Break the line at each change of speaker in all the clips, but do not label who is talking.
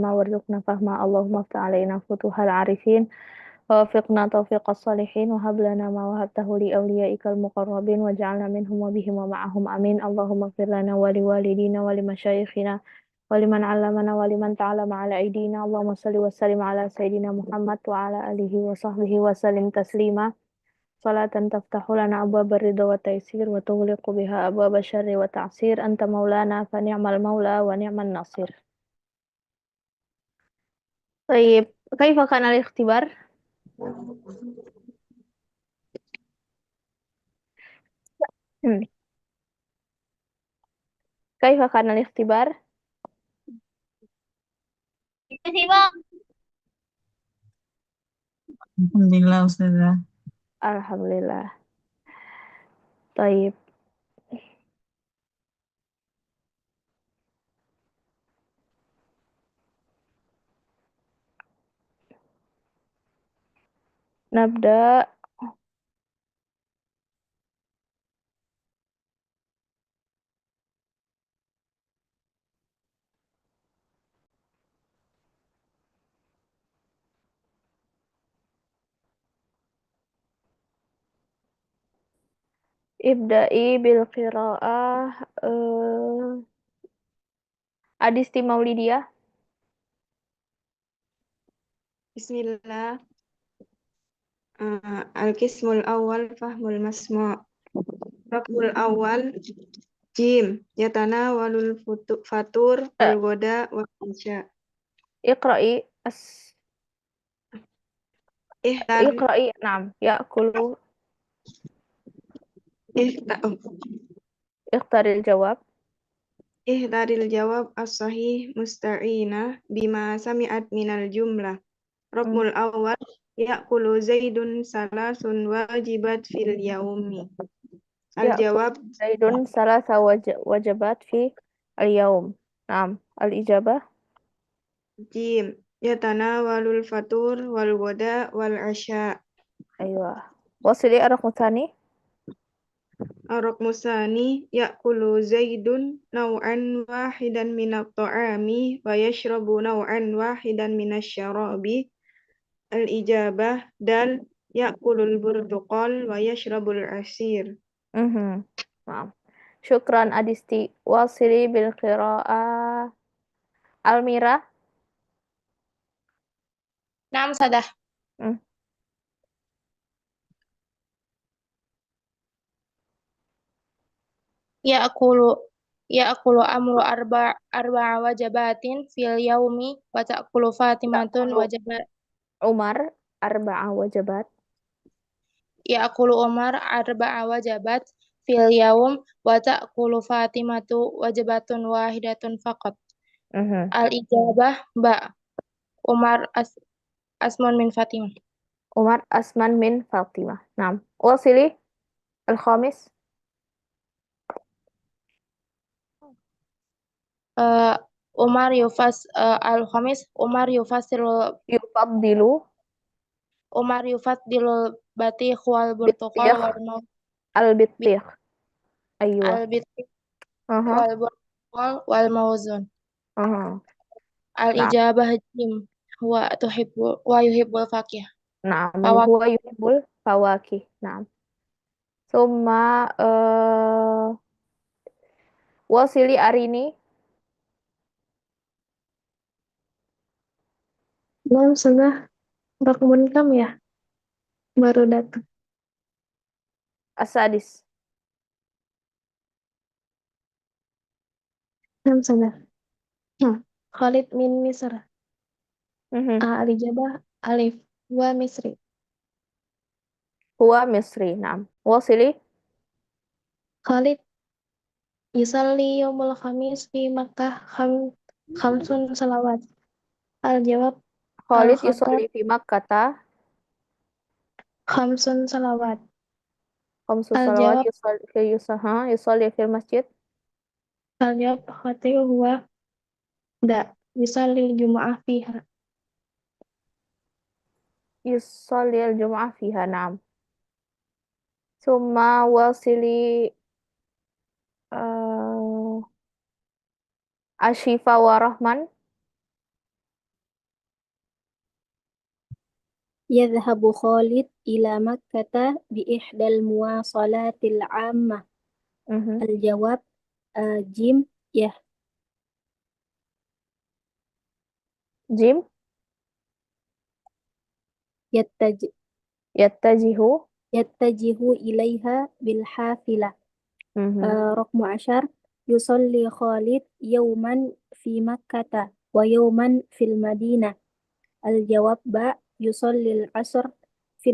العلم وارزقنا فهما اللهم افتح علينا فتوح العارفين ووفقنا توفيق الصالحين وهب لنا ما وهبته لأوليائك المقربين واجعلنا منهم وبهم ومعهم آمين اللهم اغفر لنا ولوالدينا ولمشايخنا ولمن علمنا ولمن تعلم على أيدينا اللهم صل وسلم على سيدنا محمد وعلى آله وصحبه وسلم تسليما صلاة تفتح لنا أبواب الرضا والتيسير وتغلق بها أبواب الشر والتعسير أنت مولانا فنعم المولى ونعم النصير. طيب كيف كان الاختبار؟ Hmm. كيف كان الاختبار؟
Iya sih bang.
Alhamdulillah Ustazah.
Alhamdulillah. طيب نبدأ. ابدأي بالقراءة. Adisti Maulidia.
Bismillah. Al-Qismul Awal Fahmul Masmu' Raful Awal Jim Yatana Fatur Wal Goda Wal Isya.
اقرأي
Ihdar
اقرأي نعم يأكل. اختر الجواب.
Ihdaril jawab as-sahih musta'ina bima sami'at minal jumlah. Raful Awal Ya'kulu Zaidun salasun wajibat fil yaumi.
يأكل
Al-jawab
زيد 3 وجبات في اليوم. نعم الإجابة.
Jim Yatanawalul fatur wal goda wal asya.
أيوة. وصلي الرقم الثاني.
Ar-raqmu tsani ya'kulu Zaidun naw'an wahidan minat ta'ami wa yashrabu naw'an wahidan minasyarabi. Al-ijabah dal ya'kulul burtuqal wa yashrabul asir.
نعم شكرا أديستي. واصلي بالقراءة. Almira.
Naam sadah.
Hmm.
Ya'kulu ya'kulu amru arba'a wajabatin fil yaumi wa ta'kulu Fatimatun
Ta'kulu
wajabat.
Umar 4 وجبات.
Ya'kulu Umar arba'a wajabat fil yaum wa ta'kulu Fatimatu wajabatun wahidatun faqat. Al-ijabah ba. Umar asmun min Fatimah.
Umar Asman min Fatimah. نعم واصلي الخامس.
Umar al-khamis
يفضل
Umar yufaddilu batikh wal burtuqal
بطيخ
wal maut
البطيخ. أيوة.
al batikh
أها
wal burtuqal wal mauzun.
أها نعم
Al-ijabah jim wa yuhibbul fakih.
نعم
Fawak
هو يحب الفواكه. نعم ثم واصلي أريني.
Belum sudah rakaman kamu ya baru datang.
السادس.
Belum sudah. Khalid min Misr. Al-ijabah alif wa Misri.
هو مصري. نعم واصلي.
Khalid yusalli yaumul khamis fi Makkah khamsun salawat. Al-jawab
خالد
al-khatar
يصلي في مكة
khamsun salawat.
5 صلوات.
Al-jawab
يصلي في المسجد.
al-jawab khatir huwa da yusalli jumu'ah fiha.
يصلي الجمعة فيها. نعم ثم واصلي آه... الشفا ورحمن.
يذهب خالد إلى مكة بإحدى المواصلات العامة.
Mhm.
الجواب جيم
Jim,
يتجه
yattajihu.
يتجه إليها بالحافلة.
Mhm.
رقم 10 يصلي خالد يوما في مكة ويوما في المدينة. الجواب باء يصلي العصر في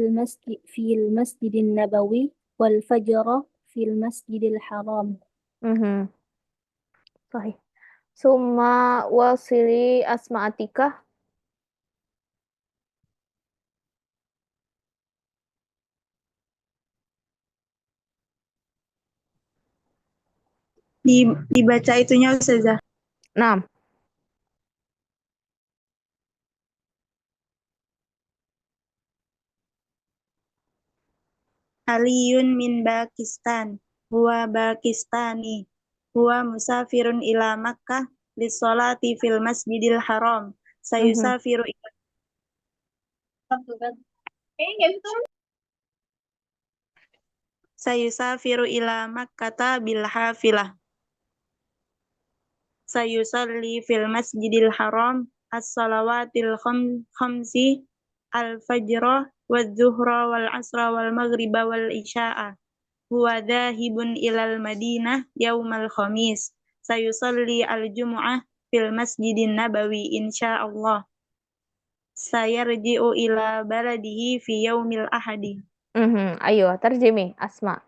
المسجد النبوي والفجر في المسجد الحرام.
Mhm. Sahih. Summa wasili asma'atika.
Dibaca itunya Ustazah.
Naam.
Aliyun min Pakistan. Huwa Pakistani. Huwa musafirun ila Makkah lissolati fil masjidil haram. Sayusafiru ila Sayusafiru ila Makkata bil hafilah. Sayusalli fil masjidil haram as-salawatil khamsi al-fajra wal-zuhra wal-asra wal-maghriba wal-isya'a. Huwa dhahibun ilal madinah yaumal khamis. Sayusalli al-jumu'ah fil masjidin nabawi insyaallah. Sayarji'u ila baladihi fi yaumil ahadi.
Ayo, terjemi Asma.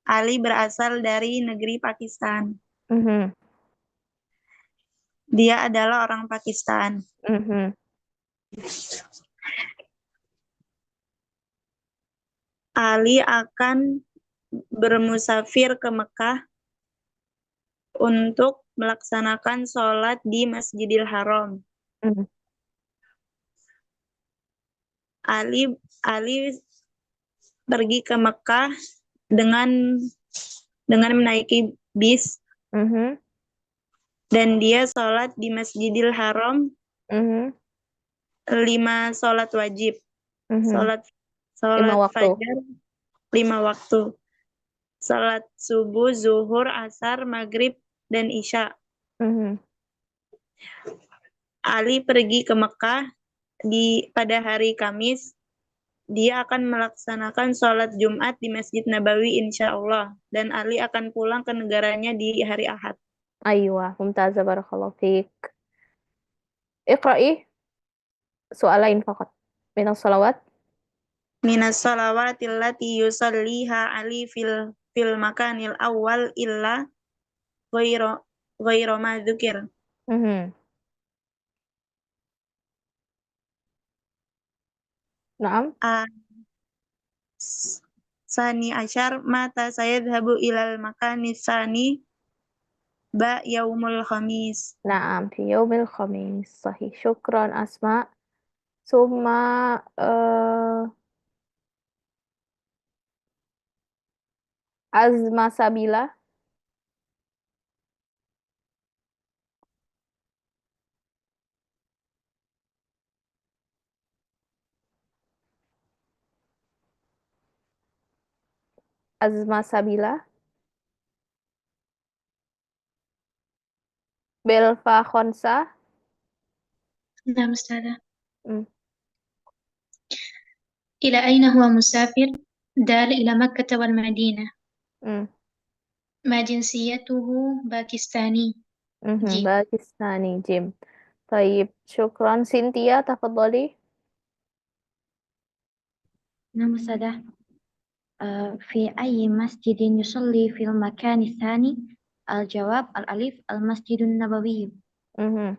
Ali berasal dari negeri Pakistan.
Mhm.
Dia adalah orang Pakistan.
Mhm.
Ali akan bermusafir ke Mekah untuk melaksanakan sholat di Masjidil Haram.
Mhm.
Ali pergi ke Mekah dengan menaiki bis
Mhm.
dan dia sholat di Masjidil Haram
Mhm.
5 sholat wajib.
Mhm.
Sholat
5 waktu.
fajar 5 waktu. Sholat subuh, zuhur, asar, maghrib, dan isya.
Mhm.
Ali pergi ke Mekah pada hari Kamis. Dia akan melaksanakan sholat Jumat di Masjid Nabawi insyaallah. Dan Ali akan pulang ke negaranya di hari Ahad.
Aywa, mumtazah, barakallahu fiik. Iqra'i su'alain faqat. Minas salawat.
Minas sholawati allati yusalliha Ali fil makanil awal illa ghairu ma dzukir.
Mhm. Naam.
Sani asyar mata sayadhabu ilal makanis sani ba yaumul khamis.
Naam, fi yaumil khamis. Sahih. Syukran Asma. Summa azma sabila. Azma sabila. Belfa khonsa.
نعم أستاذة.
Mm.
إلى أين هو مسافر؟ دال إلى مكة والمدينة.
Mm.
ما جنسيته؟ باكستاني. جيم.
Pakistani, Jim. طيب شكرا. سينتيا تفضلي.
نعم أستاذة. في أي مسجد يصلي في المكان الثاني؟ الجواب الألف المسجد النبوي.
مهم.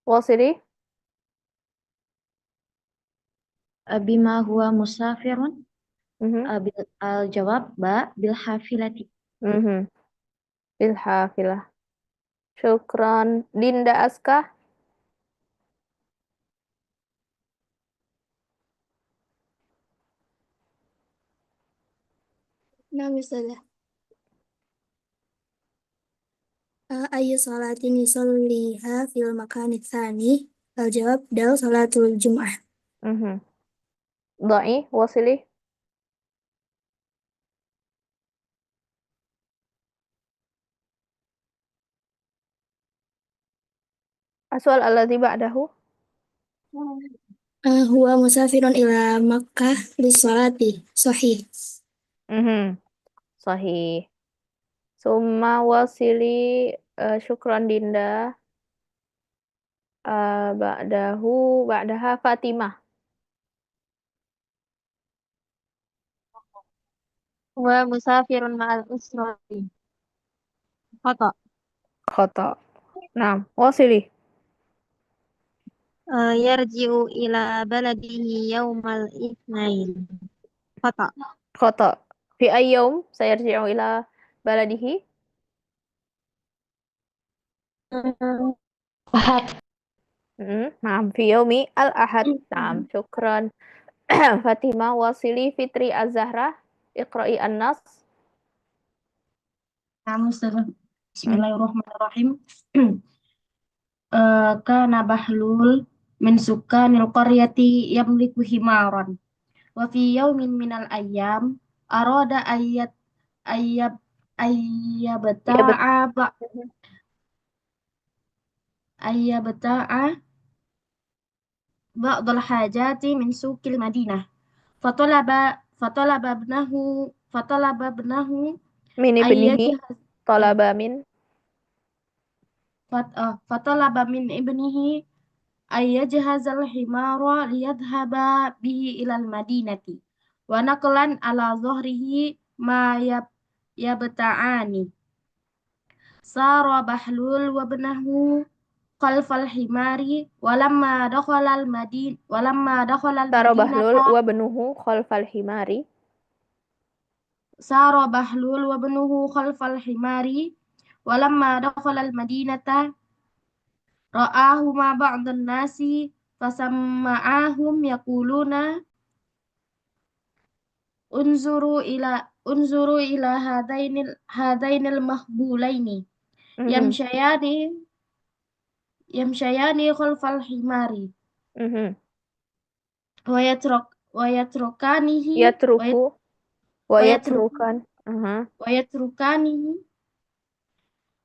واصلي.
بما هو مسافر؟
مهم.
الجواب باء بالحافلة.
مهم. بالحافلة. شكرا. ليندا أسكا.
نعم أستاذة.
Ayu salatin yusalliha fil makani tsani. Al-jawab dal salatul jum'ah.
ضعي وصلي. السؤال الذي بعده.
Huwa musafirun ila Makkah lissalati. Sahih.
صحيح. ثم وصلي. شكرا Dinda. بعدها فاطمة.
Wa musafirun ma'al usrati. Khata.
خطأ. نعم وصلي.
Yarji'u ila baladihi yawmal itsnain. Khata.
خطأ. في أي يوم سيرجع إلى بلده؟
Ahad.
نعم في يوم الأحد. نعم شكرا. فاطمة وصلي. فطري الزهرة. اقرأي النص.
Naam, Ustazah. Bismillahirrahmanirrahim. Kana Bahlul min sukanil qaryati yamliku himaran. Wa fi yawmin minal ayyam arada ayyab ayyabta'a ba'dal hajati min suqil Madinah. Fatalaba ibnahu
من ابنه.
ayyajhaz
طلب من.
fatalaba min ibnihi ayyajhazal himara liyadhhaba bihi ilal madinati wa naqlan ala dhahrihi ma yabta'ani. Sara Bahlul wa ibnahu khalfal himari walamma dakhalal
سار بهلول
madinata
وابنه خلف الحمار.
Sara Bahlul wa ibnuhu khalfal himari walamma dakhalal madinata ra'ahuma ba'dun nasi fasamma'ahum yaquluna unzuru ila hadainil mahbulaini yamshayani khalfal himari wa yatrukanihi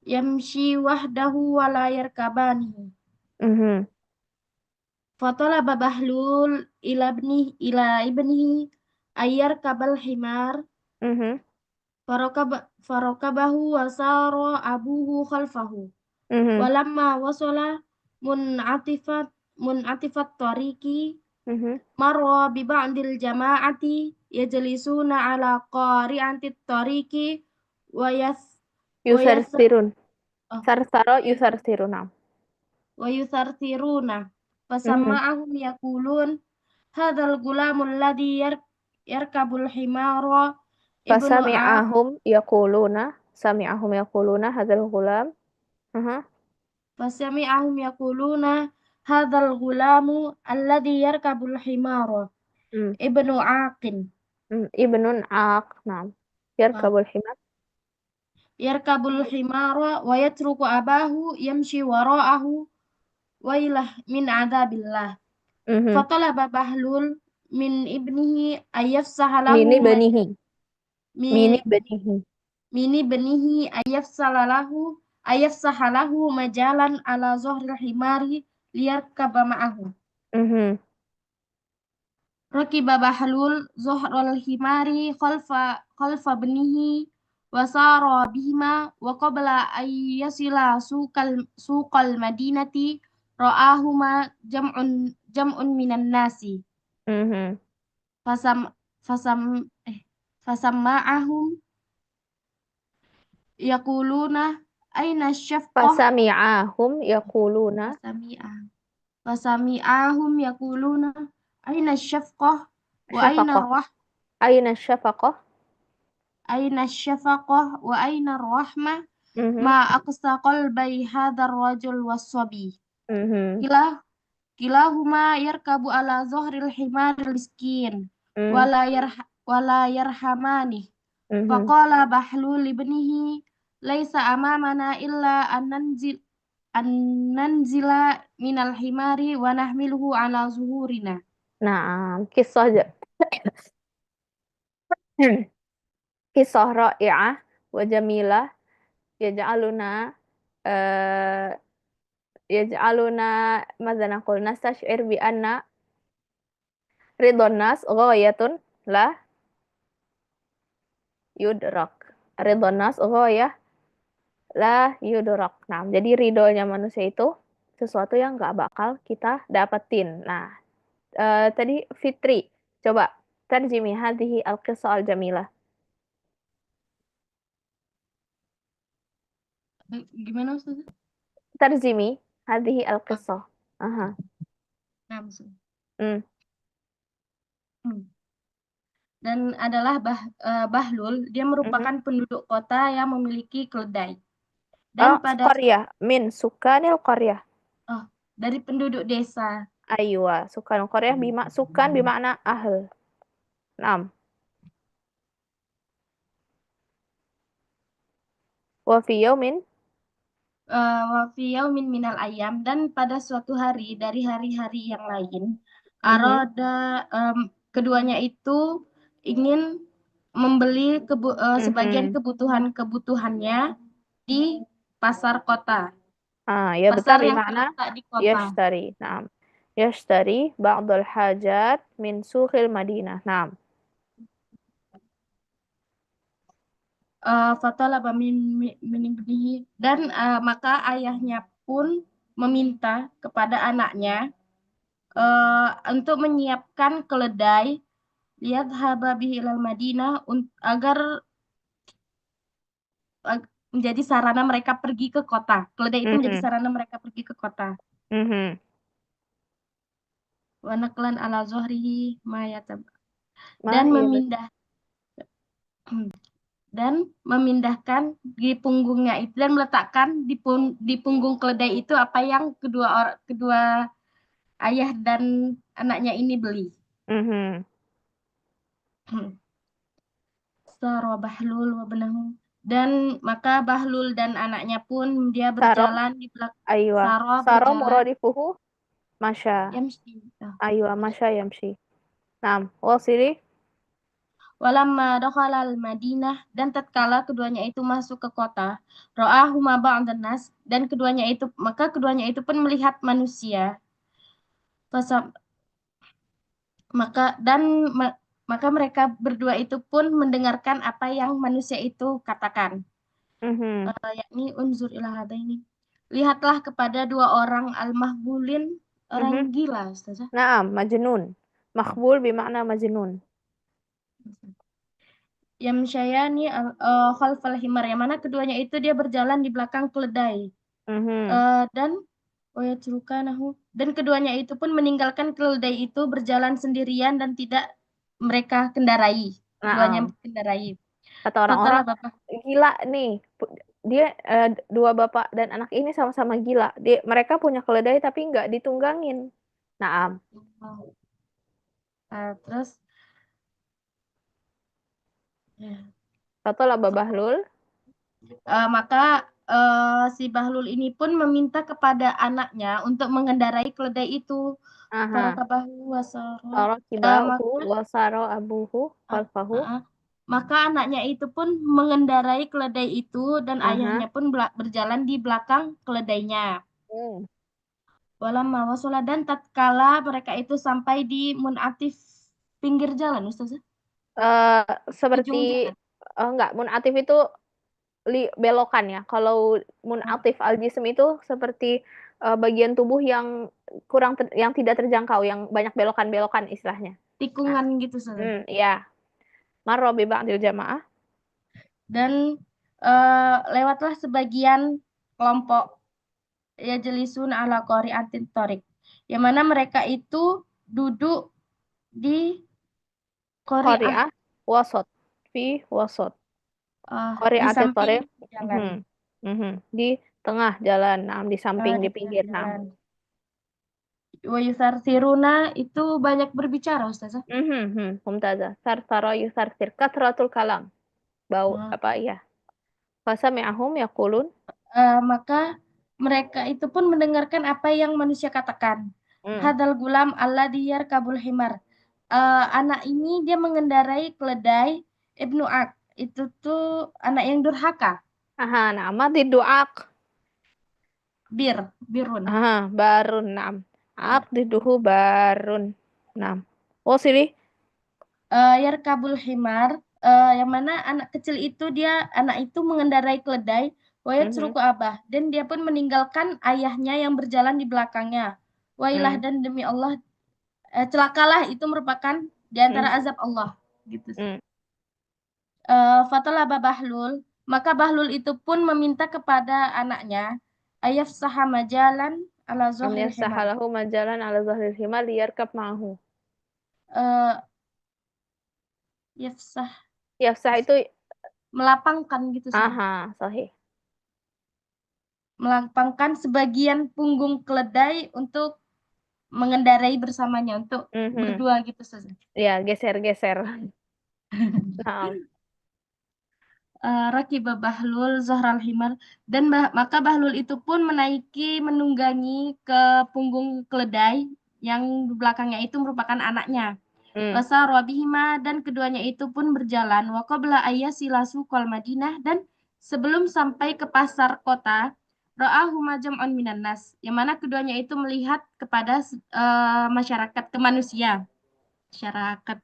yamshi wahdahu wa la yarkabanihi. Fatalaba Bahlul ila ibnihi ayyar kabal himar farakabahu wa sara abuhu khalfahu. Walamma wasala mun'atifat tariqi marra bi ba'dil jama'ati yajlisuna ala qari'antit tariqi
يسرسرون. سرسر يسرسرون. نعم.
ويثرثرون فسمعهم يقولون هذا الغلام الذي يركب الحمار ابن
فسمعهم يقولون هذا الغلام.
فسمعهم يقولون هذا الغلام الذي يركب الحمار ابن عاق.
ابن عاق. نعم.
يركب الحمار ويترك أباه يمشي وراءه ويله من عذاب الله. فطلب بهلول من ابنه أن يفسح له أن يفسح له مجالا على ظهر الحمار ليركب معه. ركب بهلول ظهر الحمار خلف ابنه وسار بهما وقبل أن يصل سوق المدينة رآهما جمع من الناس فسمعهم يقولون أين الشفقة. فسمعهم يقولون أين الشفقة أين الشفقة وأين الرحمة ما أقسى قلبي هذا الرجل والصبي. كلاهما يركب على ظهر الحمار المسكين ولا يرحمانه. فقال بحلول لابنه laisa amamana illa an nanzila minal himari wa nahmiluhu ala zuhurina.
Nah, kisah ra'i'ah wa jamilah yaj'aluna eh, yaj'aluna madza naqul nastash'ir bi anna ridwan nas ghayatun la yudrak. Ridwan nas ghayah la yudrak. Nah, jadi ridhonya manusia itu sesuatu yang nggak bakal kita dapetin. Nah, tadi Fitri, coba tarjimi hadhihi al-qissah al-jamilah.
Gimana Ustazah?
Tarjimi hadhihi al-qissah. Aha.
Nah, Ustazah.
Hmm.
Dan adalah Bahlul, dia merupakan penduduk kota yang memiliki keledai. Dan pada
qaryah, min sukanil qaryah.
dari penduduk desa.
Aywa, sukanil qaryah sukan bimakna ahl. Naam. Wa fi yaumin
minal ayam, dan pada suatu hari dari hari-hari yang lain, arada keduanya itu ingin membeli sebagian kebutuhannya di pasar kota.
Ya betul,
Pasar yang
bimakna
terletak di kota.
yashtari. Naam. Yashtari ba'dul hajat min suqil Madinah. Naam.
Fatalaba min ibnihi, dan maka ayahnya pun meminta kepada anaknya untuk menyiapkan keledai lihat hababihi ilal Madinah agar menjadi sarana mereka pergi ke kota. Keledai itu menjadi sarana mereka pergi ke kota. Wa naqlan ala zuhrihi ma yatab. Dan memindahkan di punggungnya itu, dan meletakkan di punggung keledai itu apa yang kedua ayah dan anaknya ini beli. Sara Bahlul wa benahu, dan maka Bahlul dan anaknya pun dia berjalan di belakang.
Aywa. Sara muradifuhu masya.
Yamshi.
Aywa, masya yamshi. Naam, wasili.
Walamma dakhalal Madinah, dan tatkala keduanya itu masuk ke kota, ra'ahuma ba'dan nas, dan keduanya itu pun melihat manusia. Maka mereka berdua itu pun mendengarkan apa yang manusia itu katakan. Yakni unzur ila hadaini. Lihatlah kepada dua orang al-mahbulin, orang gila, Ustazah.
Naam, majnun. Makhbul bimakna majnun.
Yamsyayani khalfal himar, yang mana keduanya itu dia berjalan di belakang keledai. Dan keduanya itu pun meninggalkan keledai itu berjalan sendirian dan tidak mereka kendarai. Keduanya kendarai.
Kata orang-orang, gila nih. Dia dua bapak dan anak ini sama-sama gila. Mereka punya keledai tapi nggak ditunggangin. Naam.
Terus
Fatala Bahlul.
Maka si Bahlul ini pun meminta kepada anaknya untuk mengendarai keledai itu. Farakabahu
wasaro abuhu khalfahu.
Maka anaknya itu pun mengendarai keledai itu, dan ayahnya pun berjalan di belakang keledainya. Walamma wasala, dan tatkala mereka itu sampai di munatif pinggir jalan, Ustazah.
Seperti enggak, munatif itu belokan ya. Kalau munatif al-jism itu seperti bagian tubuh yang yang tidak terjangkau, yang banyak belokan-belokan istilahnya.
Tikungan gitu, Ustazah.
Ya. Marra bi ba'dil jamaah.
Dan lewatlah sebagian kelompok yajlisun ala qari'atin thariq, yang mana mereka itu duduk di qari'ah
wasat, fi wasat.
Di samping jalan.
Di tengah jalan, di samping, di pinggir.
Wa yusarsiruna, itu banyak berbicara, Ustazah.
Mumtazah. Sarsara yusarsir, kathratul kalam. Bau apa ya? Fasami'ahum yaqulun.
Maka mereka itu pun mendengarkan apa yang manusia katakan. Hadal gulam alladhi yarkabul himar. Anak ini dia mengendarai keledai. Ibnu Ak. Itu tuh anak yang durhaka.
Aha, nama didu'ak.
Birun.
Aha, barun, naam. Ak diduhu barun. Naam. Oh, sini.
Yarkabul himar. Yang mana anak kecil itu anak itu mengendarai keledai. Wayatruku abah. Dan dia pun meninggalkan ayahnya yang berjalan di belakangnya. Wailah dan demi Allah, celakalah itu merupakan di antara azab Allah. Gitu. Fatalaba Bahlul, maka Bahlul itu pun meminta kepada anaknya, ayaf saha majalan ala zahril himar.
Sahalahu majalan ala zahril himar liyarkab ma'ahu. Yafsah itu
melapangkan gitu.
Aha, sahih.
Melapangkan sebagian punggung keledai untuk mengendarai bersamanya, untuk berdua gitu saja.
Ya, geser-geser. Nah.
Rakiba Bahlul Zahral Himar, dan maka Bahlul itu pun menunggangi ke punggung keledai yang di belakangnya itu merupakan anaknya. Rasa Rabihima, dan keduanya itu pun berjalan wa qabla ayyasilasu qal Madinah, dan sebelum sampai ke pasar kota, ra'ahuma jam'un minan nas, yang mana keduanya itu melihat kepada masyarakat, ke manusia. Masyarakat.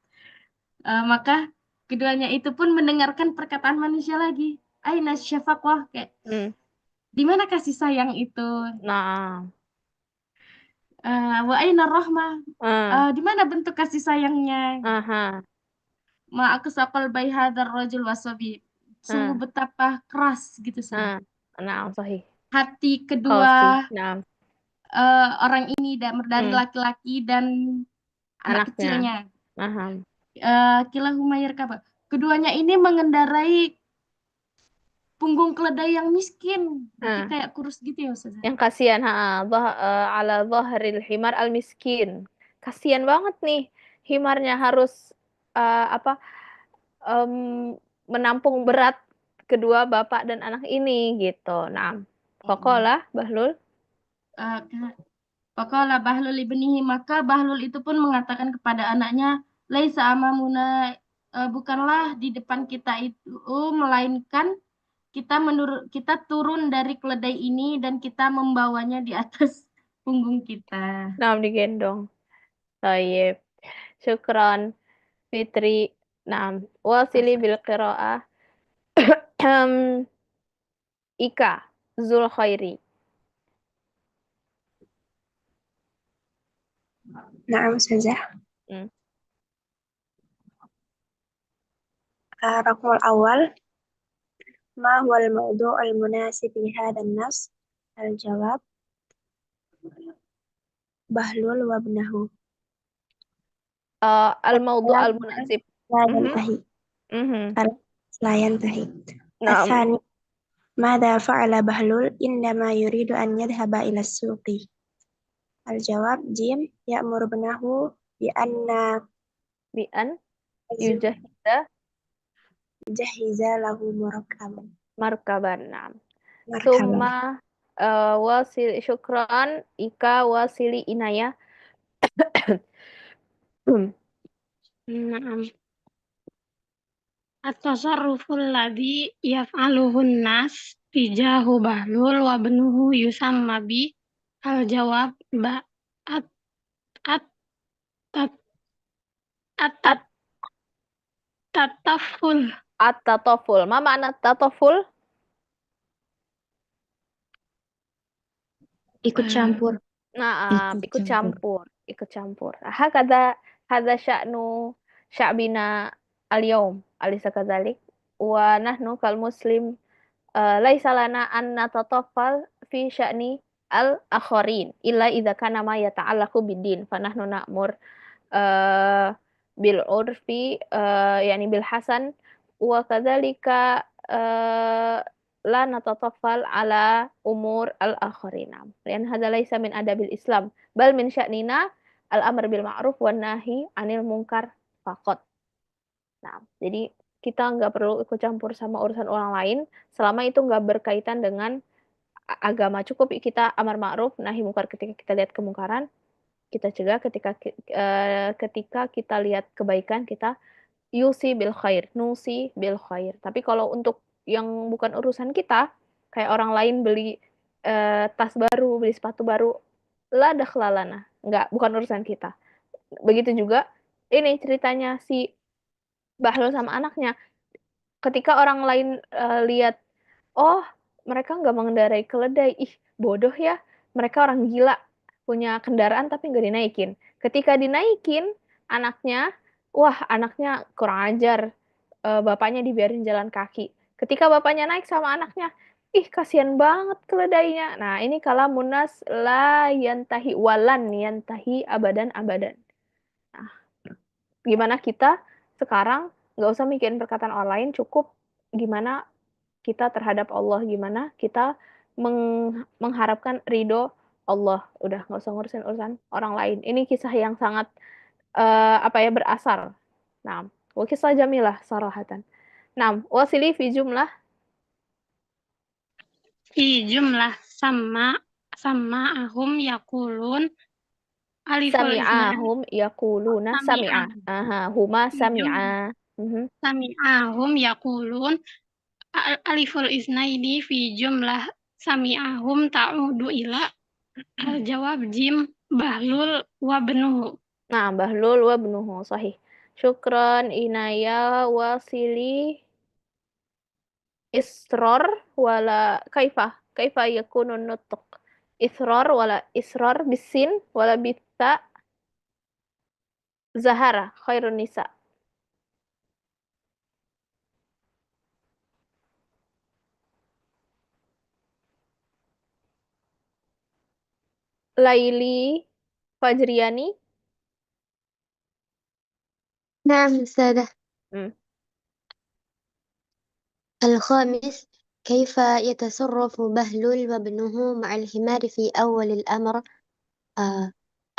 Maka keduanya itu pun mendengarkan perkataan manusia lagi. Aina syafaqah, kayak di mana kasih sayang itu?
Nah.
Wa aina rahmah. Di mana bentuk kasih sayangnya? Ma aqsaqal bai hadzal rajul wasabi. Sungguh betapa keras gitu sih.
Nah, sahih.
Hati kedua orang ini dari laki-laki dan anak kecilnya. Kilahuma yarkaba. Keduanya ini mengendarai punggung keledai yang miskin. Berarti kayak kurus gitu ya, Ustazah?
Yang kasihan, ala dhahril himar al-miskin. Kasihan banget nih, himarnya harus menampung berat kedua bapak dan anak ini gitu. Nah, Faqala Bahlul.
Faqala Bahlul ibnihi, maka Bahlul itu pun mengatakan kepada anaknya, laisa amamuna, bukanlah di depan kita itu, melainkan kita turun dari keledai ini dan kita membawanya di atas punggung kita.
Nah, digendong. Tayyib. Syukran Fitri. Nah, wasili bil qiraah. Ika Zulkhairi.
Na'am, Ustazah. Raqmul awal, ma huwa al-mawdu' al-munasib li hadha an-nas? Al-jawab, Bahlul wa ibnahu.
Al-mawdu' al-munasib.
La yantahi. Al-thani, madha fa'ala Bahlul indama yuridu an yadhhaba ila as-suqi? Al-jawab, jim, ya'mur ibnahu bi an yujahiza lahu
markaban. Summa wasil syukran Ika wasili inaya.
Na'am. At-tasarruful ladzi yaf'aluhun nas tijahu Bahlul wa ibnuhu yusamma bi. Al-jawab tataful.
At-tataful. Ma makna tataful?
Ikut campur.
Nah, ikut campur. Hadza sya'nu sya'bina al-yawm. Alisa kadzalik. Wa nahnu kal muslim laisa lana an natataffal fi sya'ni al-akharin illa idza kana ma yata'allaqu bid-din. Fa nahnu na'mur bil urfi yani bil hasan wa kadzalika la natataffal ala umur al-akharina. Lian hadza laisa min adabil Islam, bal min sya'nina al-amr bil ma'ruf wan nahi 'anil munkar faqat. Nah, jadi kita nggak perlu ikut campur sama urusan orang lain selama itu nggak berkaitan dengan agama. Cukup kita amar ma'ruf nahi mungkar ketika kita lihat kemungkaran, kita cegah. Ketika kita lihat kebaikan, kita yusi bil khair, nusi bil khair. Tapi kalau untuk yang bukan urusan kita, kayak orang lain beli tas baru, beli sepatu baru, la dakhlalana, bukan urusan kita. Begitu juga ini ceritanya si Bahlul sama anaknya. Ketika orang lain lihat, oh mereka nggak mengendarai keledai, ih bodoh ya, mereka orang gila, punya kendaraan tapi nggak dinaikin. Ketika dinaikin anaknya, wah anaknya kurang ajar, bapaknya dibiarin jalan kaki. Ketika bapaknya naik sama anaknya, ih kasihan banget keledainya. Nah ini kalamunas la yantahi walan yantahi abadan abadan. Nah, gimana kita sekarang nggak usah mikirin perkataan orang lain, cukup gimana kita terhadap Allah, gimana kita mengharapkan ridho Allah. Udah nggak usah ngurusin urusan orang lain. Ini kisah yang sangat berasar. Nah, wa kisah jamilah sarahatan. Nah, wasili fi jumlah
Fi jumlah sama'ahum yakulun aliful isnani
sami'ahum yaquluna sami'a. Aha, huma sami'a.
Sami'ahum yakulun aliful isnaini fi jumlah sami'ahum ta'udu ila jawab jim Bahlul wa benuhu.
Nah, Bahlul wa benuhu sahih. Syukran inaya wasili isror wala kaifa yakunun nutq isror wala isror bisin wala bitta Zahara khairun nisa. Laili Fajriani.
نعم أستاذة. الخامس كيف يتصرف بهلول وابنه مع الحمار في أول الأمر؟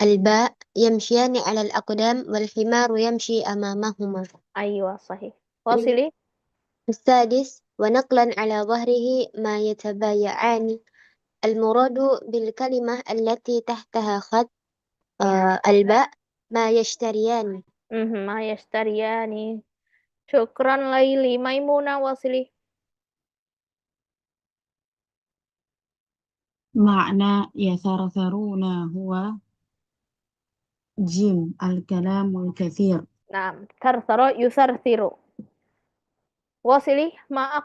الباء يمشيان على الأقدام والحمار يمشي أمامهما.
أيوة صحيح. واصلي.
السادس ونقلا على ظهره ما يتبايعان. المراد بالكلمة التي تحتها خط الباء ما يشتريان.
ما يشتريان. شكرا ليلي. ميمونة واصلي.
معنى يثرثرون هو جيم الكلام الكثير.
نعم ثرثر يثرثر. واصلي. ما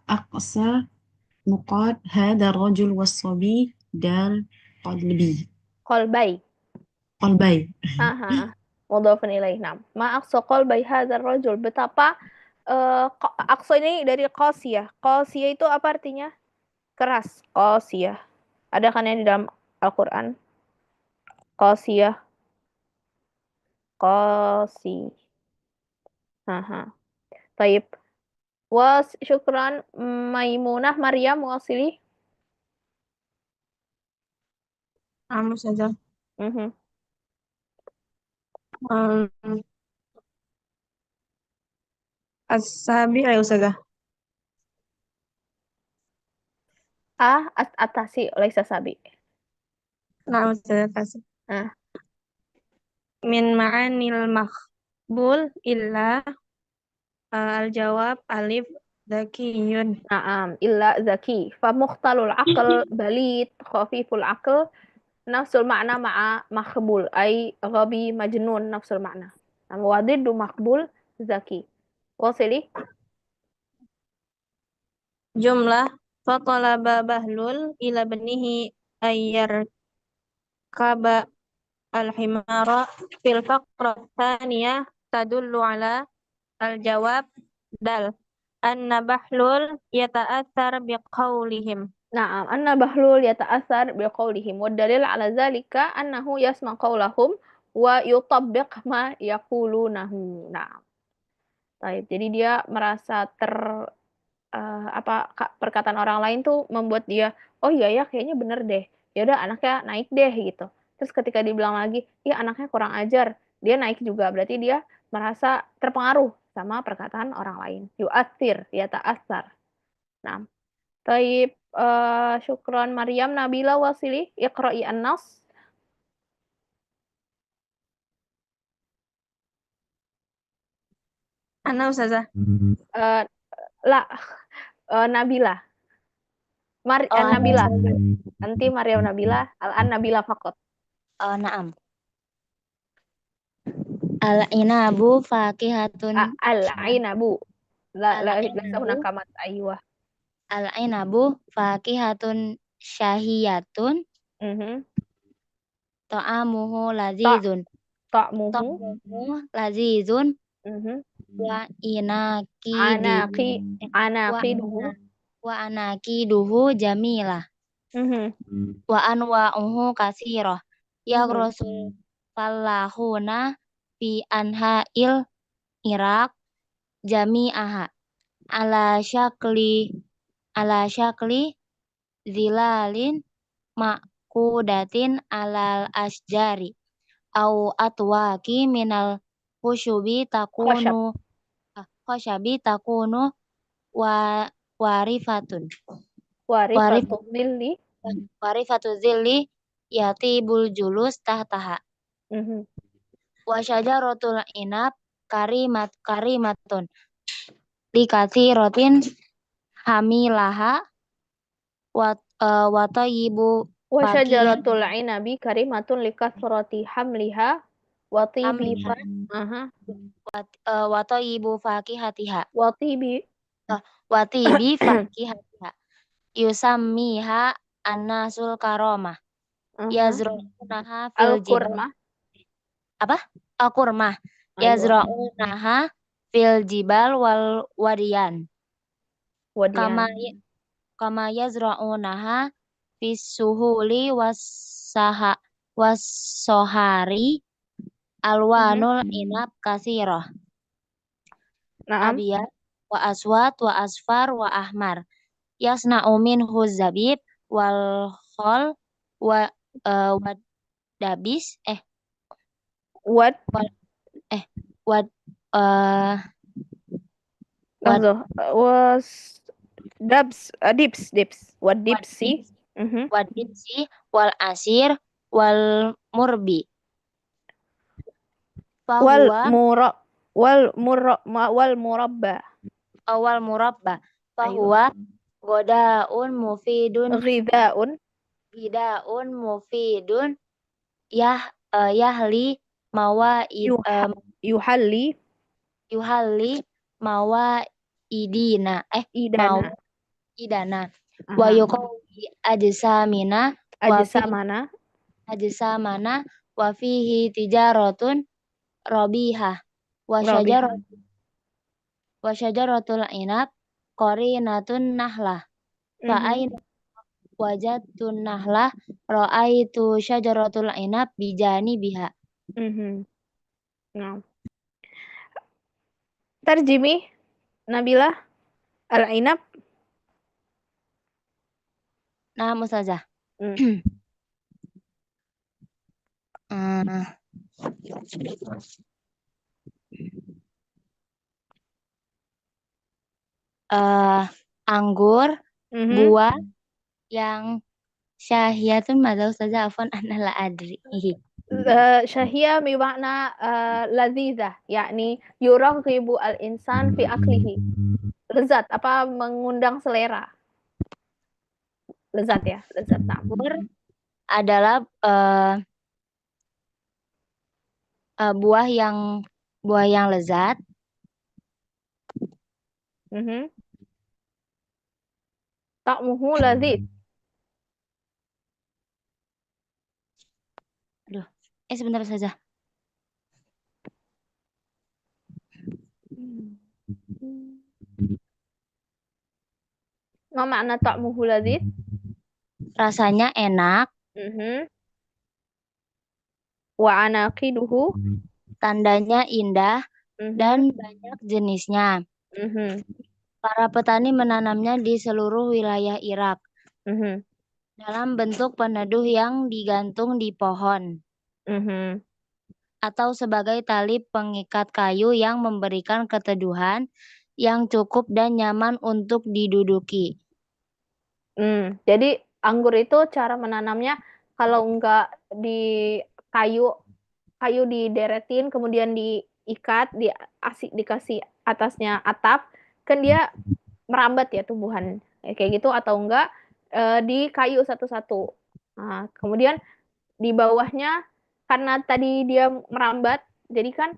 أقصى
نقاط هذا الرجل والصبي دال قلبي.
Aha. Mudhafun ilaih. Naam. Ma aqsa qalbi hadzal rajul. Betapa aqsa ini dari qasiyah. Qasiyah itu apa artinya? Keras. Qasiyah. Ada kan yang di dalam Al-Qur'an? Qasiyah. Qasi. Aha. Taib. Syukran Maimunah Maryam wasili.
saja. As-sabi ayo saga.
Atasi laisa sabi.
Nah, saya kasih. Min ma'anil maqbul illa al-jawab alif zakiyun.
Naam, illa zaki. Fa mukhtalul aql balit khafiful aql nafsul makna ma'a maqbul ay ghabi majnun nafsul makna. Wadiddu maqbul zaki. Wasili.
Jumlah fatalaba Bahlul ila banihi ayyar kaba al-himara fil faqra thaniyah tadullu ala al-jawab dal anna Bahlul yata'athar biqaulihim.
Na'am, anna Bahlul yata'athar biqaulihim wa dalil ala zalika annahu yasma' qaulahum wa yutabbiq ma yaqulunahu. Na'am. Baik, jadi dia merasa perkataan orang lain tuh membuat dia, oh iya ya kayaknya bener deh. Ya udah anaknya naik deh gitu. Terus ketika dibilang lagi, iya anaknya kurang ajar, dia naik juga. Berarti dia merasa terpengaruh sama perkataan orang lain. Yu'athir, yata'athar. Nah, taib syukron Maryam Nabila Wasili iqra'i an-nas.
Ana Ustazah.
Nabila. Nabila. Nanti Maryam Nabila, al-an Nabila faqat.
Naam. Al-inabu fakihatun.
Al-inabu. Laisa hunaka mat aywa.
Al-inabu fakihatun syahiyatun. Ta'amuhu lazizun. Ta'amuhu lazizun. Wa anaqiduhu jamilah. Wa anwa'uhu katsirah. Yaghrasul fallahuna fi anha'il Iraq jami'aha ala syakli zilalin ma'kudatin alal asjari au atwaki minal khushabi takunu warifatun zilli yatibul julus tahtaha. Wa syajaratul inab karimatun likatsiratin hamilaha wa tayyibu
wa syajaratul inabi karimatun likatsrati hamliha wa tibi
wa tayyibu fakihatiha
wa tibi
fakihatiha yusammiha annasul karomah yazra'unaha fil jibal. Apa? Al-kurmah. Yazra'unaha fil jibal wal wadiyan. Kama yazra'unaha fis suhuli was-sohari alwanul inab kasirah. Abiyat wa aswad wa asfar wa ahmar. Yasna'u minhu zabib wal khol wa dabis
was dips
wal asir wal murbi
wal murabba
fahuwa godaun mufidun ghidaun mufidun yahli yuhalli mawa idana wa yuqawi ajsamana wa fihi tijaratun rabihah wa syajaratul inab qarinatun nahlah fa aina wajadtun nahlah ra'aitu syajaratul inab bijani biha.
Nah. Tarjimi Nabila al-inab.
Nah, Ustazah. Anggur, buah yang syahiyatun madza Ustazah afwan ana la adri.
Syahiyah bermakna lazizah, yakni yuraghibu al-insan fi aklihi. Lezat, apa mengundang selera. Lezat ya, lezat.
Anggur adalah buah yang lezat.
Ta'muhu lazid.
Aduh, sebentar saja.
Ma makna ta'muhu lazid?
Rasanya enak.
Wa anaqiduhu,
tandanya indah dan banyak jenisnya. Para petani menanamnya di seluruh wilayah Irak dalam bentuk peneduh yang digantung di pohon. atau sebagai tali pengikat kayu yang memberikan keteduhan yang cukup dan nyaman untuk diduduki.
Jadi anggur itu cara menanamnya kalau enggak di kayu dideretin kemudian diikat, dikasih atasnya atap, kan dia merambat ya tumbuhan kayak gitu atau enggak di kayu satu-satu. Nah, kemudian di bawahnya karena tadi dia merambat, jadi kan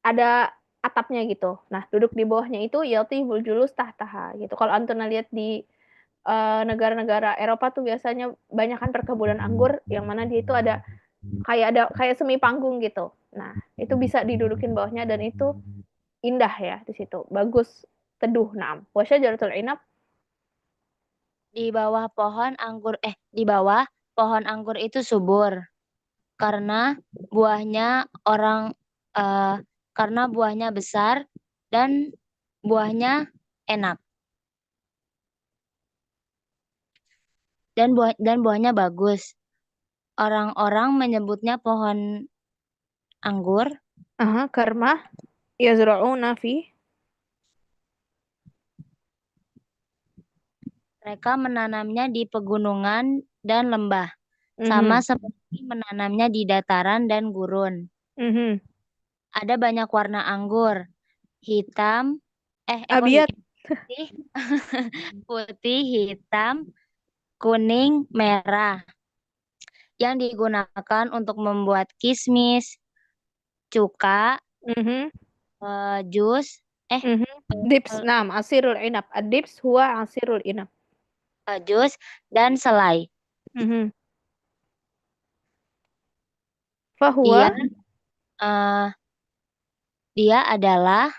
ada atapnya gitu. Nah, duduk di bawahnya itu yatibul julus tahtaha gitu. Kalau antum lihat di negara-negara Eropa tuh biasanya banyak kan perkebunan anggur yang mana dia itu ada kayak semi panggung gitu. Nah, itu bisa didudukin bawahnya dan itu indah ya di situ. Bagus, teduh. Naam. Wa syajaratul inab
Di bawah pohon anggur itu subur karena buahnya besar dan buahnya enak. Dan buahnya bagus. Orang-orang menyebutnya pohon anggur
karma yazra'una fi.
Mereka menanamnya di pegunungan dan lembah, sama seperti menanamnya di dataran dan gurun. Ada banyak warna anggur, hitam,
Abiyat.
putih, hitam, kuning, merah, yang digunakan untuk membuat kismis, cuka, jus,
dips. Naam, asirul inab. Ad-dips huwa asirul inab.
Jus dan selai.
Fahuwa
dia adalah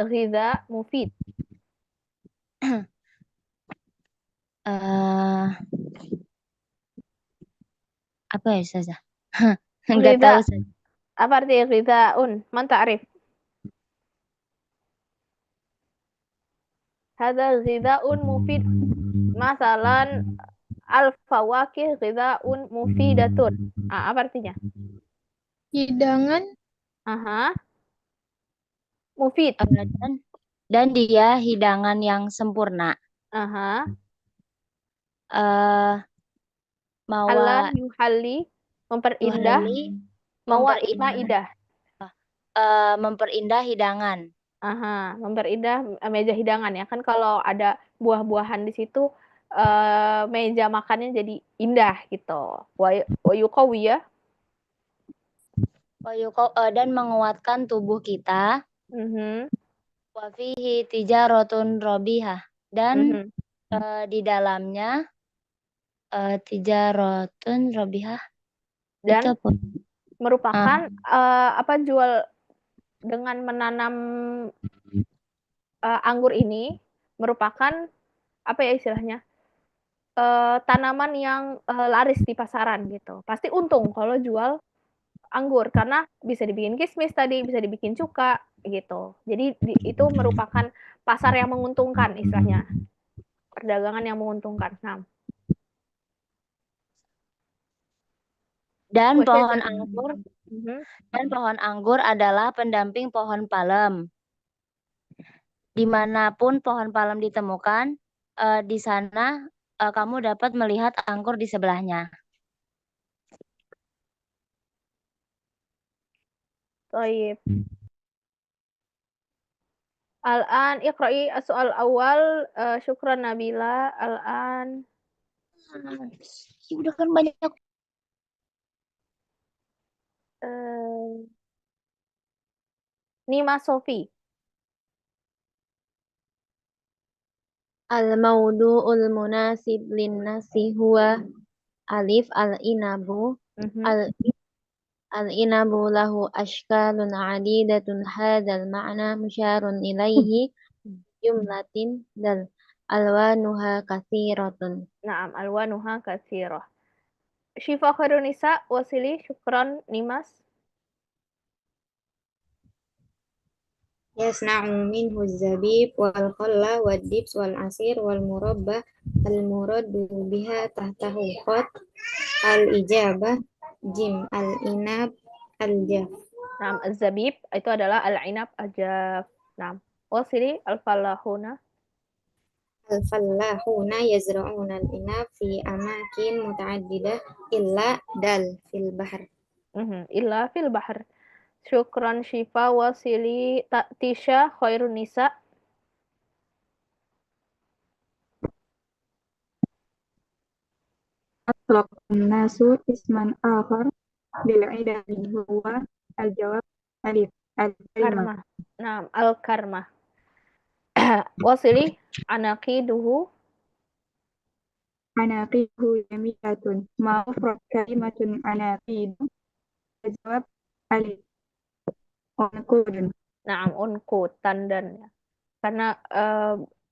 ghidha mufid.
Apa ya Ustazah? Enggak tahu.
Apa artinya ghidhaun? Man ta'rif? Hadza ghidhaun mufid. Masalan al-fawakih ghidhaun mufidatun. Apa artinya?
Hidangan.
Mufid.
Dan dia hidangan yang sempurna.
Halan yuhalli, memperindah. Maidah.
Memperindah hidangan.
Memperindah meja hidangan ya. Kan kalau ada buah-buahan di situ meja makannya jadi indah gitu. Wa yuqawiyah.
Dan menguatkan tubuh kita. Wa fihi tijaratun robihah. Dan di dalamnya tijaratun robihah.
Dan merupakan jual dengan menanam anggur ini merupakan apa ya istilahnya tanaman yang laris di pasaran gitu. Pasti untung kalau jual anggur karena bisa dibikin kismis tadi, bisa dibikin cuka gitu. Jadi itu merupakan pasar yang menguntungkan istilahnya. Perdagangan yang menguntungkan. Nah.
Dan pohon anggur adalah pendamping pohon palem. Dimanapun pohon palem ditemukan, di sana kamu dapat melihat anggur di sebelahnya.
Baik. Al-an iqra'i as-soal awal. Syukran Nabila. Al-an.
Udah kan banyak.
Nima Sofi.
Al-mawdu'ul munasib lin-nasi huwa alif al-inabu. Al-inabu lahu ashkalun adidatun hadzal ma'na musyarun ilaihi jumlatin dal alwanuha katsiratun.
Naam, alwanuha katsirah. Syifa khairun nisa wasili syukran Nimas.
Yasna'u minhu zabib wal khalla wad dibs wal asir wal murabba al muradu biha tahtahu qat Al-ijabah. Jim. Al-inab. Al-jaf.
Nah, az-zabib itu adalah al-inab ajab. Nah, wasili al-falahuna.
Al-fallahuna yazra'una al-inab fi amakin muta'addidah illa dal fil bahr.
Illa fil bahr. Syukran Syifa wasili Tisha khairun nisa.
أطلق الناس اسما آخر للعلم هو الجواب ألف الكلمة.
Karma. Nah, al-karma. Wasili anaqiduhu.
عناقيده جميلة. ما مفرد كلمة عناقيد؟ الجواب ألف عنقود.
Nah, unqud tandan ya. Karena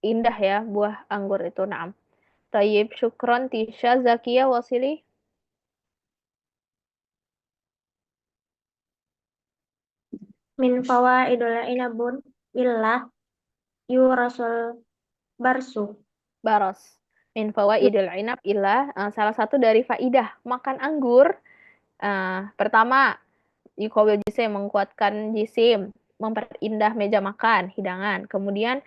indah ya buah anggur itu. Nah. Tayyib, syukron Tisha Zakia wasili.
Min fawaidul inabun illa yurasul barsu.
Baros. Min fawaidul inab illa salah satu dari faidah makan anggur. Pertama, yuqawil jisim, menguatkan jisim, memperindah meja makan, hidangan. Kemudian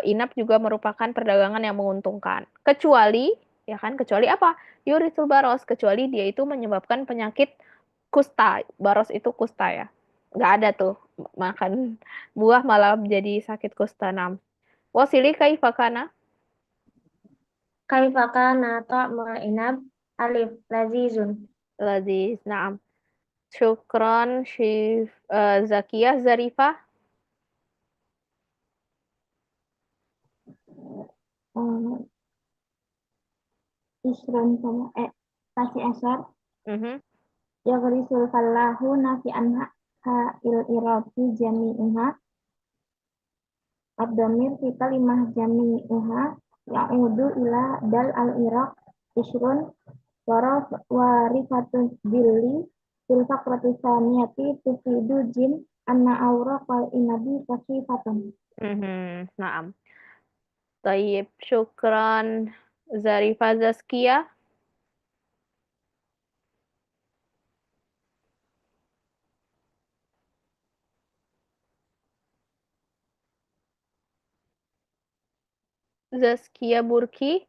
inab juga merupakan perdagangan yang menguntungkan. Kecuali apa? Yurisul baros, kecuali dia itu menyebabkan penyakit kusta. Baros itu kusta ya. Nggak ada tuh makan buah malah jadi sakit kusta. Wasili kaifakana?
Kaifakana ta'mul inab alif lazizun.
Laziz, na'am. Syukron Zakiyah Zarifah.
Isron sama kasih asar. Yagrisul fallahu nafi anha il irabi jami'uha. Ad-damir fi kalimah jami'uha ya'udu ila dal al-iraq isrun warifatun billi fil faqrati tsaniyati tufidu jim anna awraqal inabi kasifatan.
Naam. Tayyib, syukran Zarifah Zaskia. Zaskia Burki.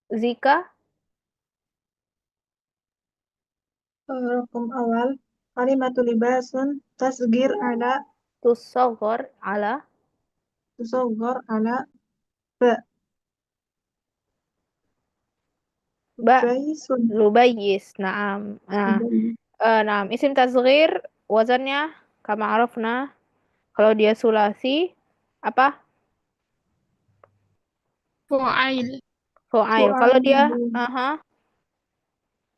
Zika.
Raqam awal kalimatu libasun tasgir ala
Tusogor ala ba lubayis. Naam. Naam, isim tasghir wazannya kama arafna. Kalau dia sulasi apa?
Fu'ail.
Kalau dia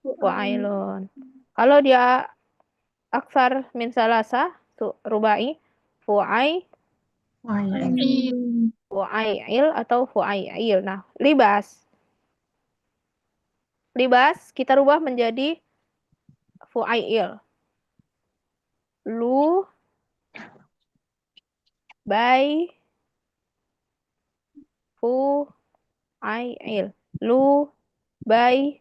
fu'ailun. Kalau dia aksar min salasa rubai fu'ail atau fu'ail. Nah, libas kita rubah menjadi fu'ail. Lu bai fu'ail. Lu bai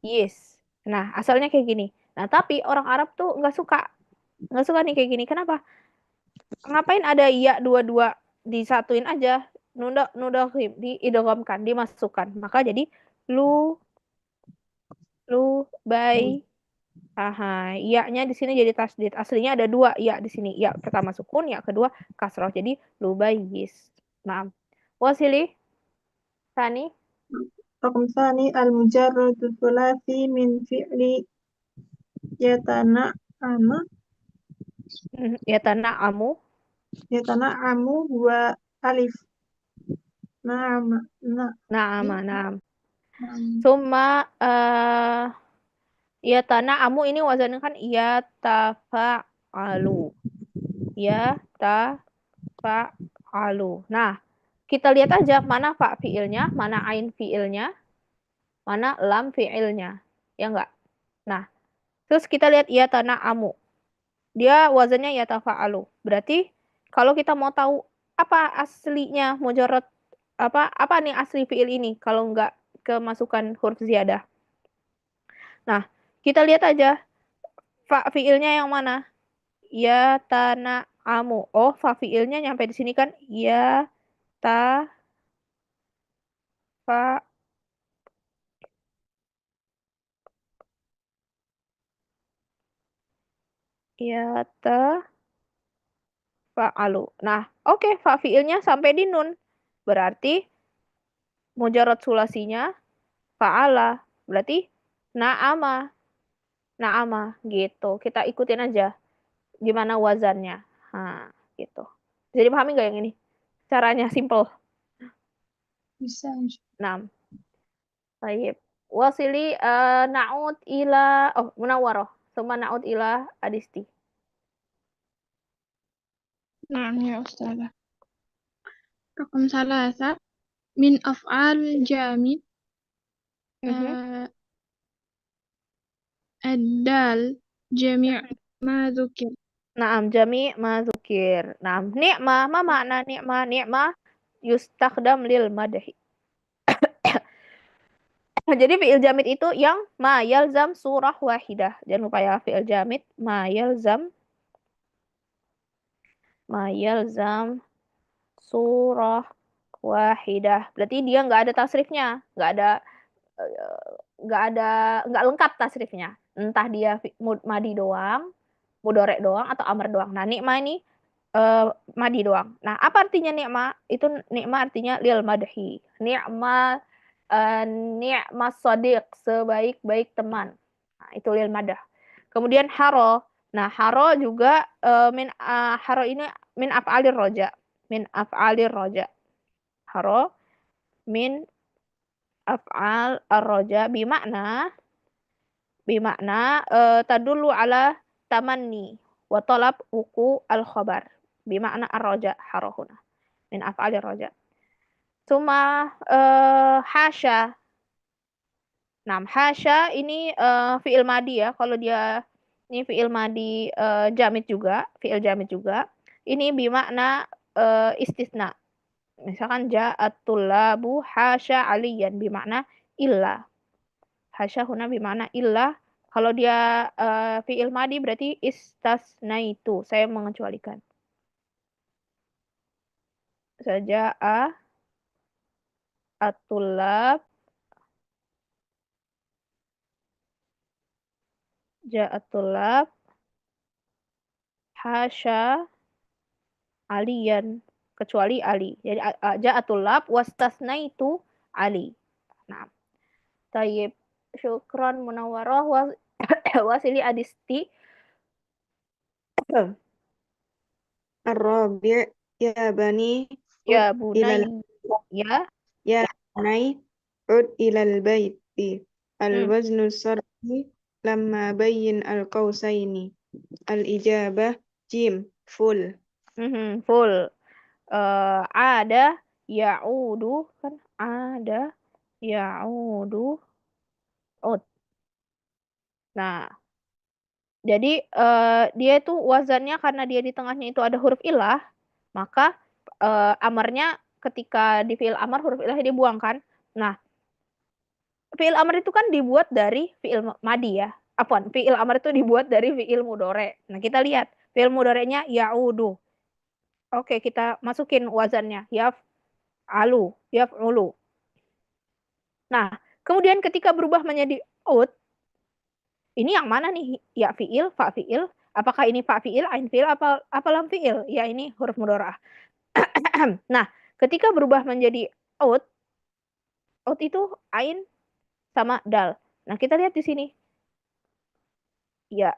yes. Nah, asalnya kayak gini. Nah, tapi orang Arab tuh nggak suka nih kayak gini. Kenapa? Ngapain ada iya dua-dua, disatuin aja, nudahim diidghamkan, dimasukkan. Maka jadi lu bai. Iya-nya di sini jadi tasdid. Aslinya ada dua iya di sini. Iya pertama sukun, iya kedua kasroh. Jadi lu bayis. Nah, wasili Tani.
Raqam tsani al-mujarradu thulathi min fi'li yatana'amu wa alif na'am.
Summa yatana'amu ini wazannya kan yatafa'alu. Nah, kita lihat aja mana fa fiilnya, mana ain fiilnya, mana lam fiilnya. Ya enggak? Nah, terus kita lihat yatana'amu. Dia wazannya yatafa'alu. Berarti kalau kita mau tahu apa aslinya mujarrad apa nih asli fiil ini, kalau enggak kemasukan huruf ziyadah. Nah, kita lihat aja fa fiilnya yang mana? Ya tana'amu. Oh, fa fiilnya nyampe di sini kan ya ta fa ya ta fa'alu. Nah, oke, fa fiilnya sampai di nun. Berarti mujarrad sulasinya fa'ala. Berarti na'ama. Na'ama gitu. Kita ikutin aja gimana wazannya. Nah, gitu. Jadi pahami nggak yang ini? Caranya simple.
Bisa.
Nah, baik. Wasili na'ud ila Munawwaroh. Summa na'ud ila Adisti.
نعم يا أستاذة. رقم 3 من أفعال جامد الدال جميع ما ذكر.
Naam, jami' ma dzukir. Naam, ni'ma, ma makna ni'ma? Ni'ma yustakhdam lil madhi. Jadi fi'il jamid itu yang ma yalzam surah wahidah. Jangan lupa ya, fi'il jamid ma yalzam surah wahidah. Berarti dia nggak ada tasrifnya, nggak lengkap tasrifnya. Entah dia madi doang, mudorek doang, atau amr doang. Nah, ni'ma ini madi doang. Nah, apa artinya ni'ma? Itu ni'ma artinya lil madhi. Ni'ma sadiq, sebaik-baik teman. Nah, itu lil madah. Kemudian haro. Nah, haro juga haro ini min af'alir roja. Min af'alir roja. Haro min af'al ar-roja bimakna tadullu ala tamanni wa talab wuku al-khabar. Bimakna ar-roja harohuna. Min af'alir roja. Suma hasya. Nah, hasya ini fi'il madi ya. Kalau dia ini fi'il madi jamid juga, fi'il jamid juga. Ini bimakna istisna. Misalkan ja'atul labu hasya aliyan bimakna illa. Hasya huna bimakna illa. Kalau dia fi'il madi berarti istasnaitu. Saya mengecualikan. Ja'a at-tullab ja'atulab hasya aliyan, kecuali Ali. Jadi ja'atulab wastasnaitu Ali. Nah, tayyib, syukran Munawwaroh wasili Adisti.
Ar-rabi' ya bani
Ya bunay
ya bunay ud ilal baiti al-waznu sarfi lamma bayyin al-qausaini al-ijabah jim full.
Full. Ada ya'udu kan, ada ya'udu ud. Nah, jadi dia itu wazannya karena dia di tengahnya itu ada huruf ilah, maka amarnya ketika di fi'il amar huruf ilah dibuang kan. Nah, fi'il amar itu kan dibuat dari fi'il madi ya. Afwan, fi'il amar itu dibuat dari fi'il mudhari'. Nah, kita lihat fi'il mudhari'nya ya'udu. Oke, kita masukin wazannya yaf'alu. Nah, kemudian ketika berubah menjadi ud, ini yang mana nih? Ya fi'il, fa fi'il? Apakah ini fa fi'il, ain fi'il, apa lam fi'il? Ya ini huruf mudhari'ah. Nah, ketika berubah menjadi ud itu ain sama dal. Nah, kita lihat di sini. Ya,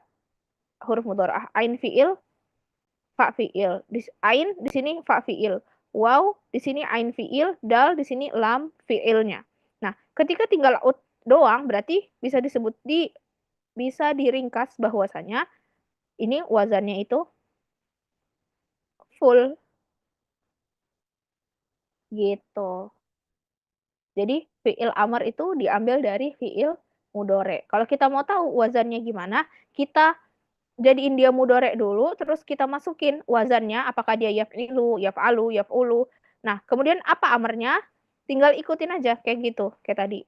huruf mudhari'ah. Ain fi'il, fa fi'il. Ain di sini fa fi'il. Waw di sini ain fi'il, dal di sini lam fi'ilnya. Nah, ketika tinggal ud doang berarti bisa diringkas bahwasanya ini wazannya itu full. Gitu. Jadi fi'il amar itu diambil dari fi'il mudhari'. Kalau kita mau tahu wazannya gimana, kita jadiin dia mudhari' dulu, terus kita masukin wazannya, apakah dia yaf'ilu, yaf'alu, yaf'ulu. Nah, kemudian apa amarnya? Tinggal ikutin aja kayak gitu, kayak tadi.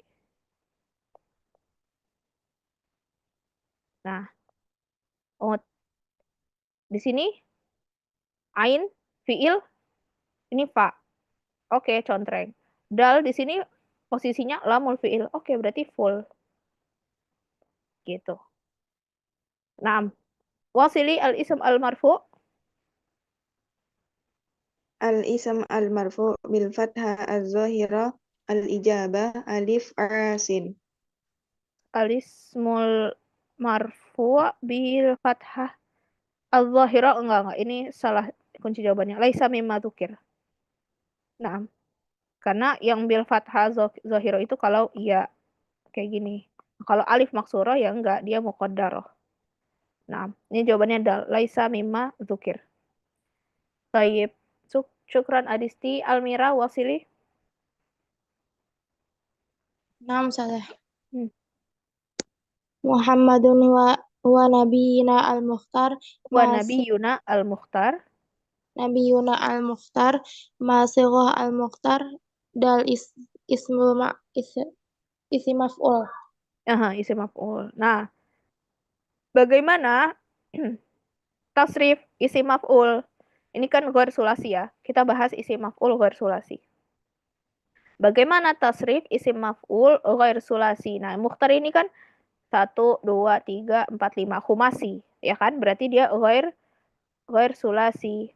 Nah, di sini ain, fiil, ini fa. Oke, contreng. Dal di sini posisinya lamul fiil. Oke, berarti full. Gitu. Nah, wasili al-ism al-marfu.
Al-ism al-marfu bil fathah az-zahira al-ijabah alif asin.
Al-ismul marfu bil fathah al-zahira. Enggak. Ini salah kunci jawabannya. Laisa mimma dzukir. Nah, karena yang bil fathah zahira itu kalau iya kayak gini. Kalau alif maksuro ya enggak, dia muqaddarah. Nah, ini jawabannya dal. Laisa mimma dzukir. Baik. Syukran Adisti. Almira wasili.
Naam salah. Muhammadun wa nabiyina al-mukhtar
Wa nabiyuna al-mukhtar.
Nabiyuna al-mukhtar masighah al-mukhtar dal ismul isi maf'ul.
Aha, isim maf'ul. Nah, bagaimana tasrif isim maf'ul? Ini kan ghair sulasi ya. Kita bahas isim maf'ul ghair sulasi. Bagaimana tasrif isim maf'ul ghair sulasi? Nah, mukhtar ini kan 1, 2, 3, 4, 5 khumasi, ya kan? Berarti dia ghair sulasi.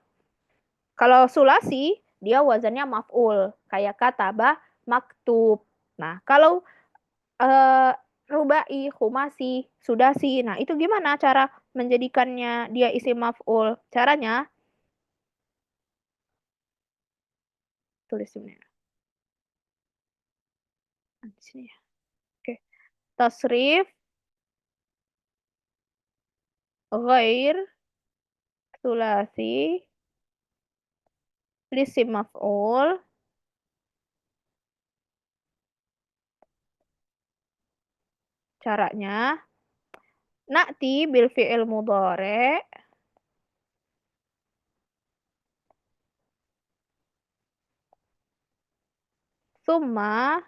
Kalau sulasi, dia wazannya maf'ul, kayak kataba, maktub. Nah, kalau rubai, khumasi, sudasi. Nah, itu gimana cara menjadikannya dia isim maf'ul? Caranya tulis ini. Di sini ya. Oke. Tasrif ghair sulasi lisim maf'ul caranya na'ti bil fi'il mudhari' summa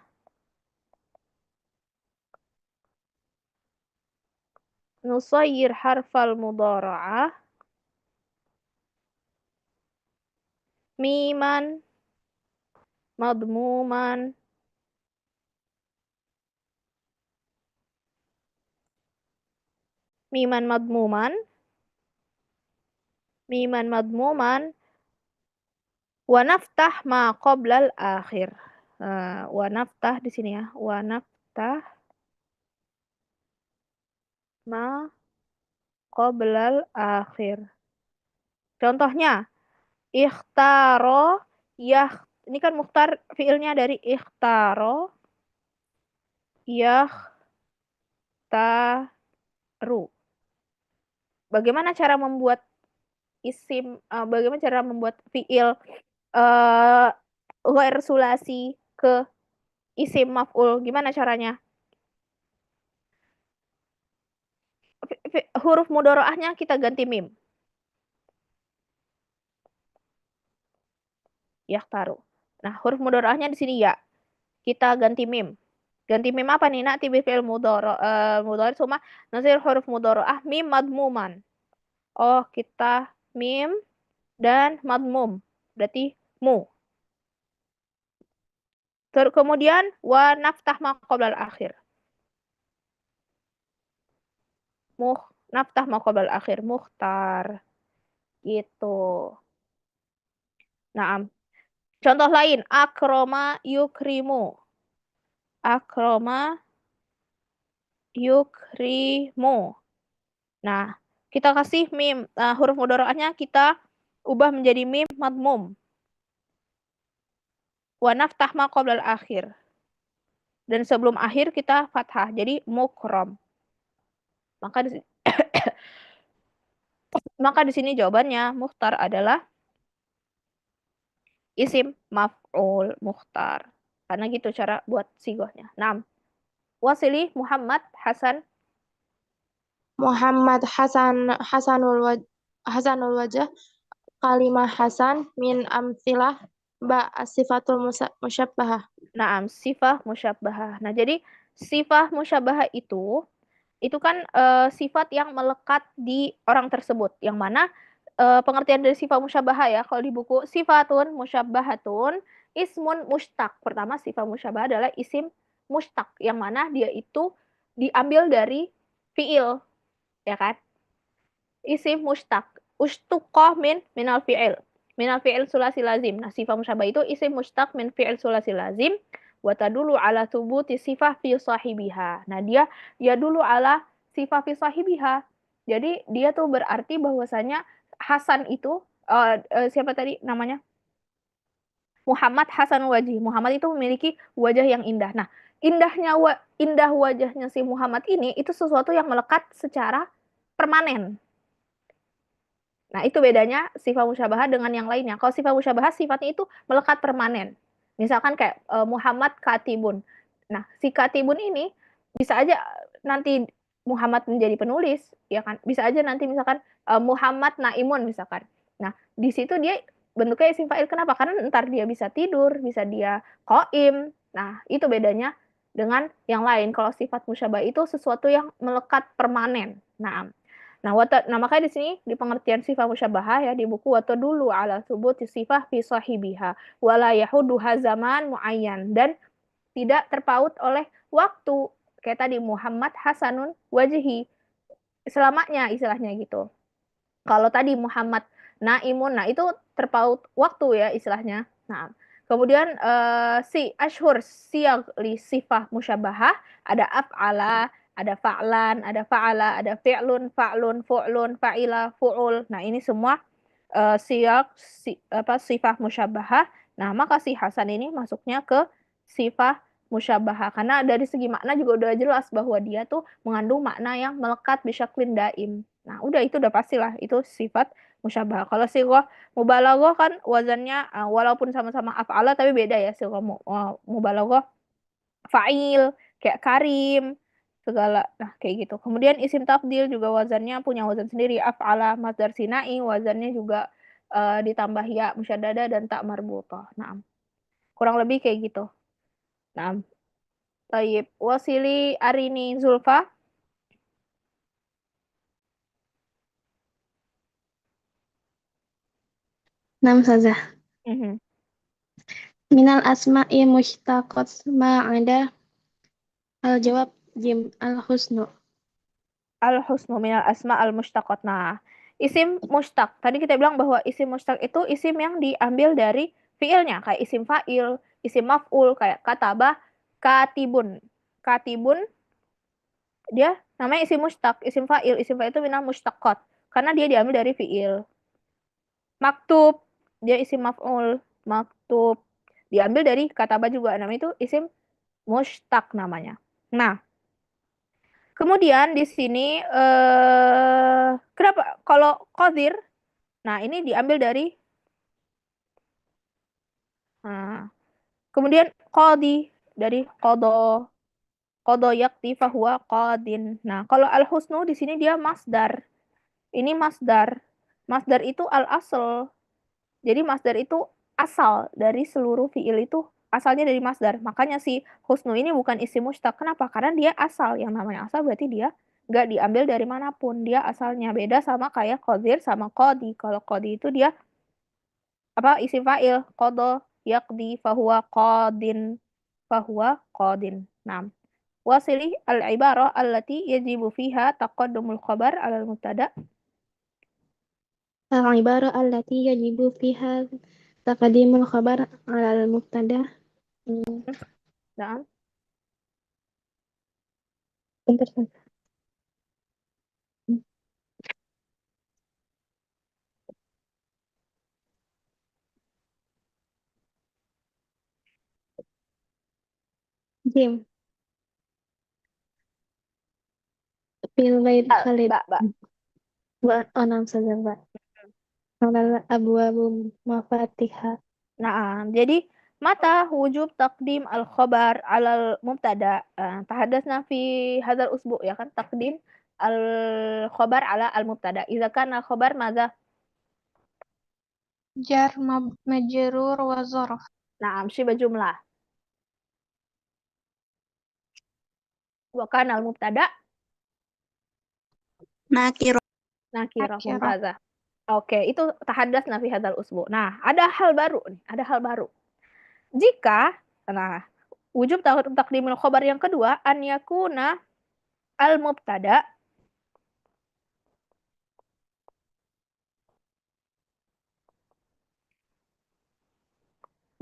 nusayyir harfal mudhara'ah miman madmuman miman madmuman wa naftah ma qoblal akhir. Wa naftah di sini ya. Wa naftah ma qoblal akhir. Contohnya ikhtaro ini kan mukhtar fiilnya dari ikhtaro yakhtaru. Bagaimana cara membuat bagaimana cara membuat fiil ghair sulasi ke isim maf'ul? Gimana caranya? Huruf mudharaahnya kita ganti mim. Yakhtaru. Nah, huruf mudharaahnya di sini ya. Kita ganti mim. Ganti mim apa nih? Na'ti bil fi'il mudhari' summa nasir huruf mudharaah mim madmuman. Oh, kita mim dan madmum. Berarti mu. Kemudian wa naftah ma qoblal akhir. Naftah ma qoblal akhir mukhtar. Gitu. Nah, contoh lain akroma yukrimu. Akroma yukrimu. Nah, kita kasih mim. Huruf mudharaahnya kita ubah menjadi mim madmum. Wa naftah ma qoblal akhir. Dan sebelum akhir kita fathah. Jadi mukram. Maka di sini jawabannya mukhtar adalah isim maf'ul mukhtar. Karena gitu cara buat sigohnya. 6. Wasili Muhammad Hasan.
Muhammad Hasanul wajah kalimah Hasan min amsilah sifatul musyabbahah.
Naam, sifah musyabbahah. Nah, jadi sifah musyabbahah itu itu kan sifat yang melekat di orang tersebut. Yang mana pengertian dari sifat musyabahah ya, kalau di buku sifatun musyabbahatun ismun mustaq. Pertama, sifat musyabahah adalah isim mustaq, yang mana dia itu diambil dari fiil, ya kan? Isim mustaq. Ushtuqah minal fi'il. Minal fi'il sulasi lazim. Nah, sifat musyabah itu isim mustaq min fi'il sulasi lazim wa tadulu ala thubuti sifah fi sahibiha. Nah, dia dulu ala sifah fi sahibiha. Jadi dia tuh berarti bahwasanya Hasan itu siapa tadi namanya? Muhammad Hasan wajih. Muhammad itu memiliki wajah yang indah. Nah, indah wajahnya si Muhammad ini itu sesuatu yang melekat secara permanen. Nah, itu bedanya sifat musyabahah dengan yang lainnya. Kalau sifat musyabahah sifatnya itu melekat permanen. Misalkan kayak Muhammad katibun. Nah, si katibun ini bisa aja nanti Muhammad menjadi penulis, ya kan? Bisa aja nanti misalkan Muhammad naimun misalkan. Nah, di situ dia bentuknya isim fa'il. Kenapa? Karena ntar dia bisa tidur, bisa dia qaim. Nah, itu bedanya dengan yang lain. Kalau sifat musyabah itu sesuatu yang melekat permanen. Nah, makanya di sini di pengertian sifat musyabahah ya di buku dulu ala subuti sifah fi sahibiha wala yahuduha zaman muayyan, dan tidak terpaut oleh waktu. Kayak tadi Muhammad Hasanun wajhi, selamanya istilahnya gitu. Kalau tadi Muhammad naimun, nah itu terpaut waktu ya istilahnya. Nah, kemudian si ashhur siyag li sifah musyabahah ada af'ala, ada fa'lan, ada fa'ala, ada fi'lun, fa'lun, fu'lun, fa'ila, fu'ul. Nah, ini semua sifah musyabahah. Nah, maka si Hasan ini masuknya ke sifah musyabahah. Karena dari segi makna juga udah jelas bahwa dia tuh mengandung makna yang melekat bisyaklin daim. Nah, udah itu udah pastilah itu sifat musyabahah. Kalau sighah mubalaghah kan wazannya walaupun sama-sama af'ala tapi beda ya. Sighah mubalaghah fa'il, kayak karim, segala. Nah, kayak gitu. Kemudian isim tafdil juga wazannya punya wazan sendiri. Af'ala, masdar sinai, wazannya juga ditambah ya musyaddada dan tak marbutah. Nah, kurang lebih kayak gitu. Nah, tayyib. Wasili arini Zulfa.
Nam Ustazah.
Mhm.
Minal asma'i mushtaqat ma'ada al-jawab jim al-husnu.
Al-husnu minal asma al-mushtaqat. Nah, isim mushtaq. Tadi kita bilang bahwa isim mushtaq itu isim yang diambil dari fiilnya. Kayak isim fa'il, isim maf'ul, kayak kataba, katibun. Katibun, dia namanya isim mushtaq, isim fa'il. Isim fa'il itu minal mushtaqat. Karena dia diambil dari fiil. Maktub, dia isim maf'ul. Maktub, diambil dari kataba juga. Namanya itu isim mushtaq namanya. Nah, kemudian di sini kenapa kalau qadir? Nah, ini diambil dari kemudian qadi dari qada. Qada yakti fahuwa qadin. Nah, kalau al-husnu di sini dia masdar. Ini masdar. Masdar itu al-asl. Jadi masdar itu asal dari seluruh fiil itu asalnya dari masdar. Makanya si husnu ini bukan isim mushtaq. Kenapa? Karena dia asal. Yang namanya asal berarti dia nggak diambil dari manapun. Dia asalnya beda sama kayak qadir sama qadi. Kalau qadi itu dia isim fa'il. Qada yaqdi fahuwa qadin. Fahuwa qadin. Nah, wasili al-ibarah allati yajibu fiha taqaddumul khabar alal mubtada.
Al-ibarah allati yajibu fiha taqdimul khabar 'alal mubtada.
Nah,
Bentar. Jim. Fil ghairi khalid. Oh, nam saja, Mbak. Abu mafatiha.
Nah, jadi mata wujub taqdim al-khabar alal mubtada. Tahaddatsna fi hadzal usbu ya kan taqdim al-khabar ala al-mubtada. Idza kana al-khabar madza?
Jar majrur wa zarf.
Nah, syibah jumlah. Wa kana al-mubtada
Nakiro.
Nakirah
Nakirah.
mumtazah. Oke, itu tahaddatsna fi hadzal usbu. Nah, ada hal baru nih, ada hal baru. Jika wujub taqdimul khabar yang kedua an yakuna al mubtada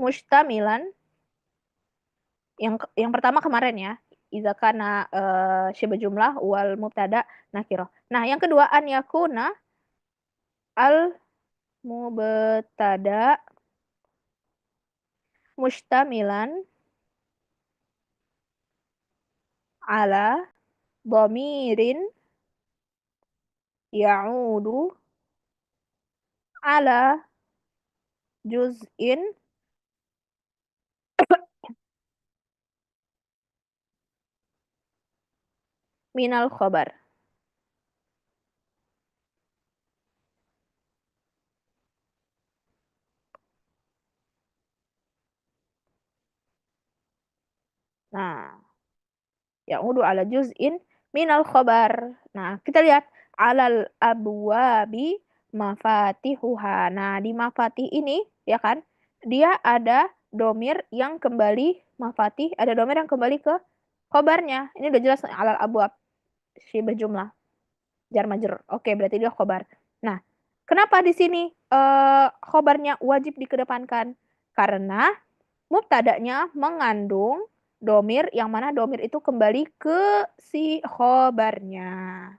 mustamilan, yang pertama kemarin ya, iza kana syibh jumlah wal mubtada nakirah. Nah, yang kedua an yakuna al mubtada mustamilan ala dhamirin ya'udu ala juz'in minal khabar. Nah, ya'udu ala juz'in minal khabar. Nah, kita lihat alal abwabi mafatihuha. Nah, di mafatih ini ya kan, dia ada domir yang kembali mafatih, ada domir yang kembali ke khobarnya. Ini udah jelas alal abwab syibh jumlah jar majrur. Oke, berarti dia khobar. Nah, kenapa di sini khobarnya wajib dikedepankan? Karena mubtada'nya mengandung domir yang mana domir itu kembali ke si khobarnya.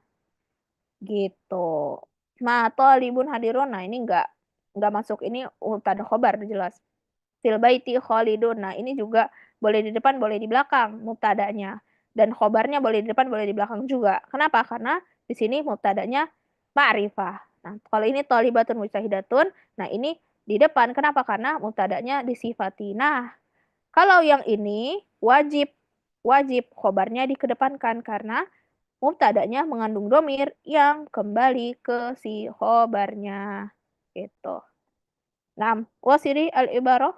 Gitu. Ma talibun hadirun. Nah, ini enggak masuk, ini mubtada khobar jelas. Fil baiti khalidun. Nah, ini juga boleh di depan, boleh di belakang mubtada'nya. Dan khobarnya boleh di depan, boleh di belakang juga. Kenapa? Karena di sini mubtada'nya ma'rifah. Nah, kalau ini thalibatun mujtahidatun, nah ini di depan. Kenapa? Karena mubtada'nya disifati. Nah, kalau yang ini wajib khobarnya dikedepankan karena mubtada'nya mengandung domir yang kembali ke si khobarnya. Gitu. Nah, wasiri al-ibarah.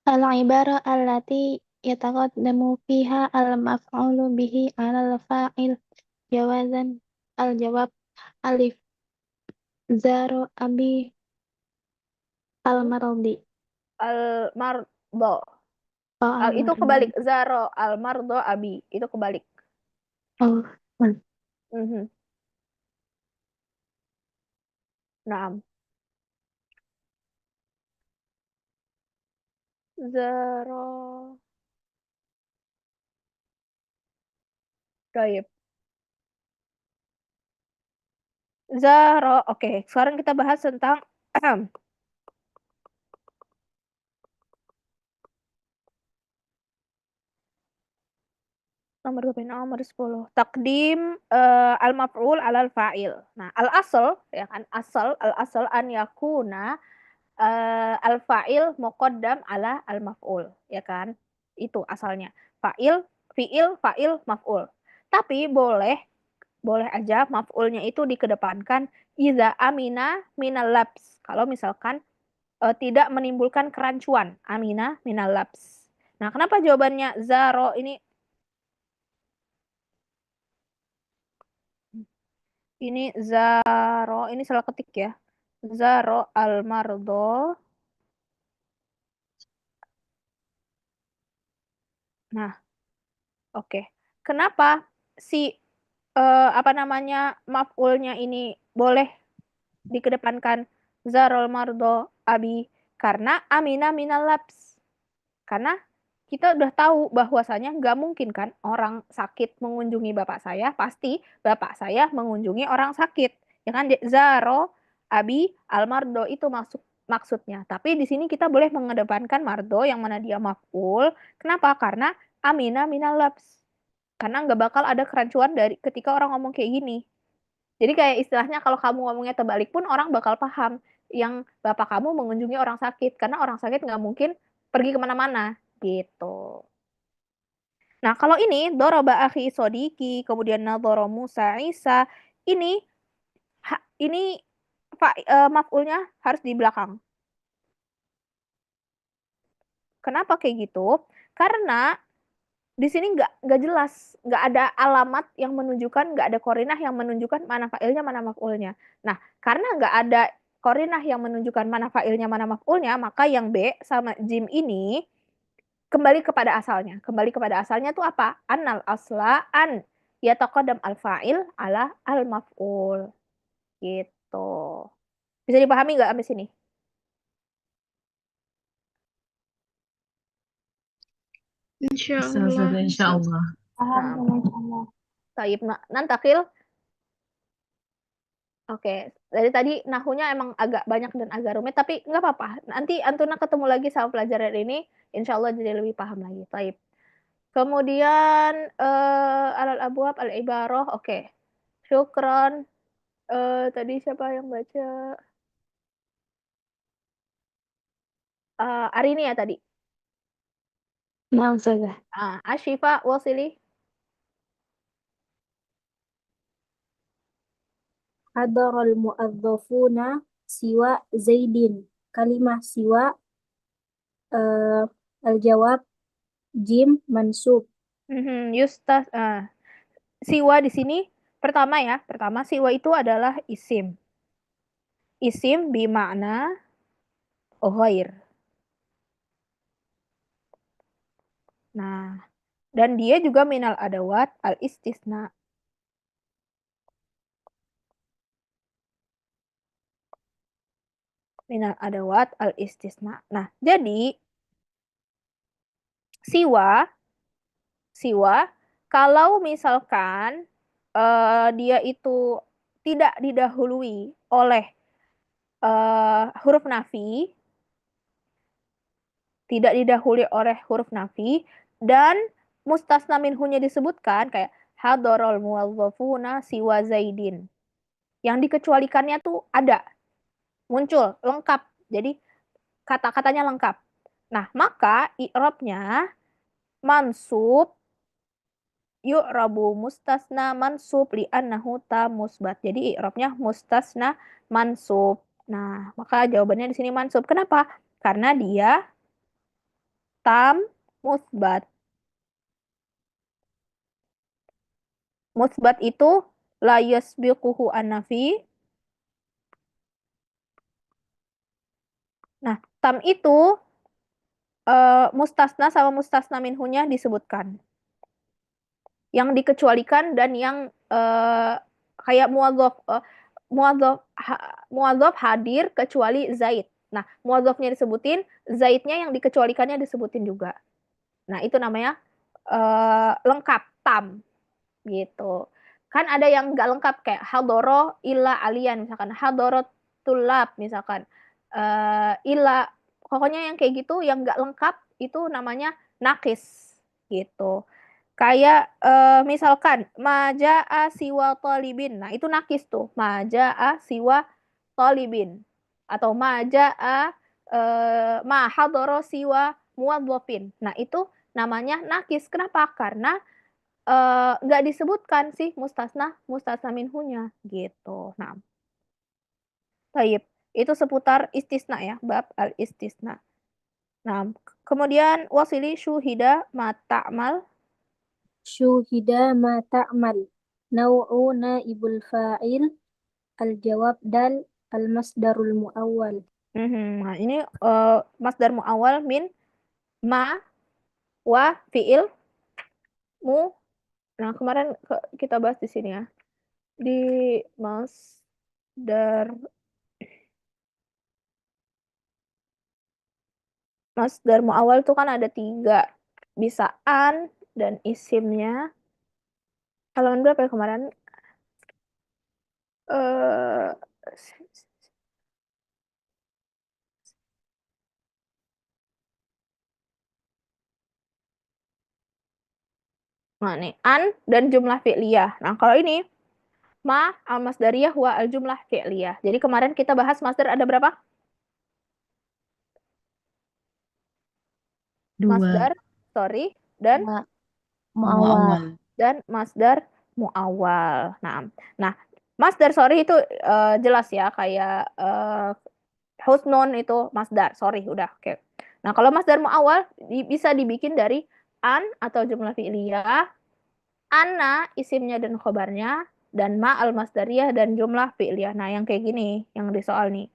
Al-ibarah allati yataqaddamu fiha al-maf'ulu bihi 'ala al-fa'il jawazan al-jawab alif zaro abi al-mardi.
Al-mardo.
Oh,
Itu kebalik. Zaro al-mardo abi. Itu kebalik.
Oh.
Naam. Zaro. Baik. Zaro. Oke, sekarang kita bahas tentang nomor 10. Takdim al-maf'ul 'alal fa'il. Nah, al-asl ya kan, al-asl an yakuna al-fa'il muqaddam 'ala al-maf'ul, ya kan? Itu asalnya. Fi'il, fa'il, maf'ul. Tapi boleh aja maf'ulnya itu dikedepankan iza amina minal labs. Kalau misalkan tidak menimbulkan kerancuan. Amina minal labs. Nah, kenapa jawabannya zaro ini zaro, ini salah ketik ya. Zaro al-mardo. Nah, oke. Kenapa si maf'ulnya ini boleh dikedepankan zarol mardo abi? Karena amina minal labs. Karena kita udah tahu bahwasanya nggak mungkin kan orang sakit mengunjungi bapak saya, pasti bapak saya mengunjungi orang sakit. Ya kan, zaro abi al-mardo itu maksudnya. Tapi di sini kita boleh mengedepankan mardo yang mana dia maf'ul. Kenapa? Karena amina minal labs. Karena nggak bakal ada kerancuan dari ketika orang ngomong kayak gini. Jadi kayak istilahnya kalau kamu ngomongnya terbalik pun orang bakal paham yang bapak kamu mengunjungi orang sakit. Karena orang sakit nggak mungkin pergi kemana-mana gitu. Nah, kalau ini doroba akhi sodiki, kemudian nadoro Musa Isa, ini maf'ulnya harus di belakang. Kenapa kayak gitu? Karena di sini nggak jelas, nggak ada alamat yang menunjukkan, nggak ada korinah yang menunjukkan mana fa'ilnya, mana maf'ulnya. Nah, karena nggak ada korinah yang menunjukkan mana fa'ilnya, mana maf'ulnya, maka yang B sama jim ini kembali kepada asalnya. Kembali kepada asalnya tuh apa? Annal asla an yataqaddam al-fa'il ala al-maf'ul. Gitu. Bisa dipahami nggak sampai sini?
Insyaallah.
Insyaallah.
Paham
Nah,
sama insyaAllah.
Taib nantakil. Oke, dari tadi nahunya emang agak banyak dan agak rumit, tapi nggak apa-apa. Nanti Antuna ketemu lagi sama pelajaran ini, insya Allah jadi lebih paham lagi. Taib. Kemudian alal abwab al ibaroh, oke. Syukron. Tadi siapa yang baca? Arini ya tadi.
Nah, Ustazah.
Ashifa wasili.
Hadaral mu'adzafuna siwa Zaidin. Kalimah siwa al-jawab jim mansub.
Yustas siwa di sini pertama ya. Pertama siwa itu adalah isim. Isim bimakna ghair. Nah, dan dia juga minal adawat al-istisna. Minal adawat al-istisna. Nah, jadi siwa kalau misalkan dia itu tidak didahului oleh huruf nafi, dan mustasna minhunya disebutkan kayak hadarul muwazzafuna siwa Zaidin. Yang dikecualikannya tuh ada, muncul, lengkap. Jadi kata-katanya lengkap. Nah, maka i'rabnya mansub yu'rabu mustasna mansub li'annahu tam musbat. Jadi i'rabnya mustasna mansub. Nah, maka jawabannya di sini mansub. Kenapa? Karena dia tam musbat. Musbat itu la yasbiquhu an-nafi. Nah, tam itu mustasna sama mustasna minhunya disebutkan. Yang dikecualikan dan yang kayak muadzaf hadir kecuali Zaid. Nah, muadzafnya disebutin, Zaidnya yang dikecualikannya disebutin juga. Nah, itu namanya lengkap, tam. Gitu. Kan ada yang nggak lengkap kayak hadoro illa alian misalkan, hadoro tulab misalkan, illa, pokoknya yang kayak gitu yang nggak lengkap itu namanya nakis gitu. Kayak misalkan maja'a siwa talibin. Nah, itu nakis tuh. Maja'a siwa talibin. Atau maja'a ma hadoro siwa muwadzafin. Nah, itu namanya nakis. Kenapa? Karena nggak disebutkan sih mustasna minhunya gitu. Nah, taib. Itu seputar istisna ya, bab al-istisna. Nah, kemudian wasili syuhida ma ta'mal.
Syuhida ma ta'mal. Naw'u naibul fa'il. Al-jawab dal al-masdarul mu'awwal.
Nah, ini masdar mu'awwal min ma wa fi'il mu. Nah, kemarin kita bahas di sini ya. Di masdar mu'awwal tuh kan ada 3. Bisa an dan isimnya. Halaman berapa ya kemarin? Nah, nih, an dan jumlah fi'liyah. Nah, kalau ini ma al-masdariyah wa al-jumlah fi'liyah. Jadi kemarin kita bahas masdar ada berapa?
2.
Masdar, sorry, dan
muawwal.
Dan masdar muawwal. Nah, masdar sorry itu jelas ya, kayak husnun itu masdar, sorry udah. Oke. Nah, kalau masdar muawwal bisa dibikin dari an atau jumlah fi'liyah, ana isimnya dan khobarnya, dan ma al-masdariyah dan jumlah fi'liyah. Nah, yang kayak gini, yang di soal nih.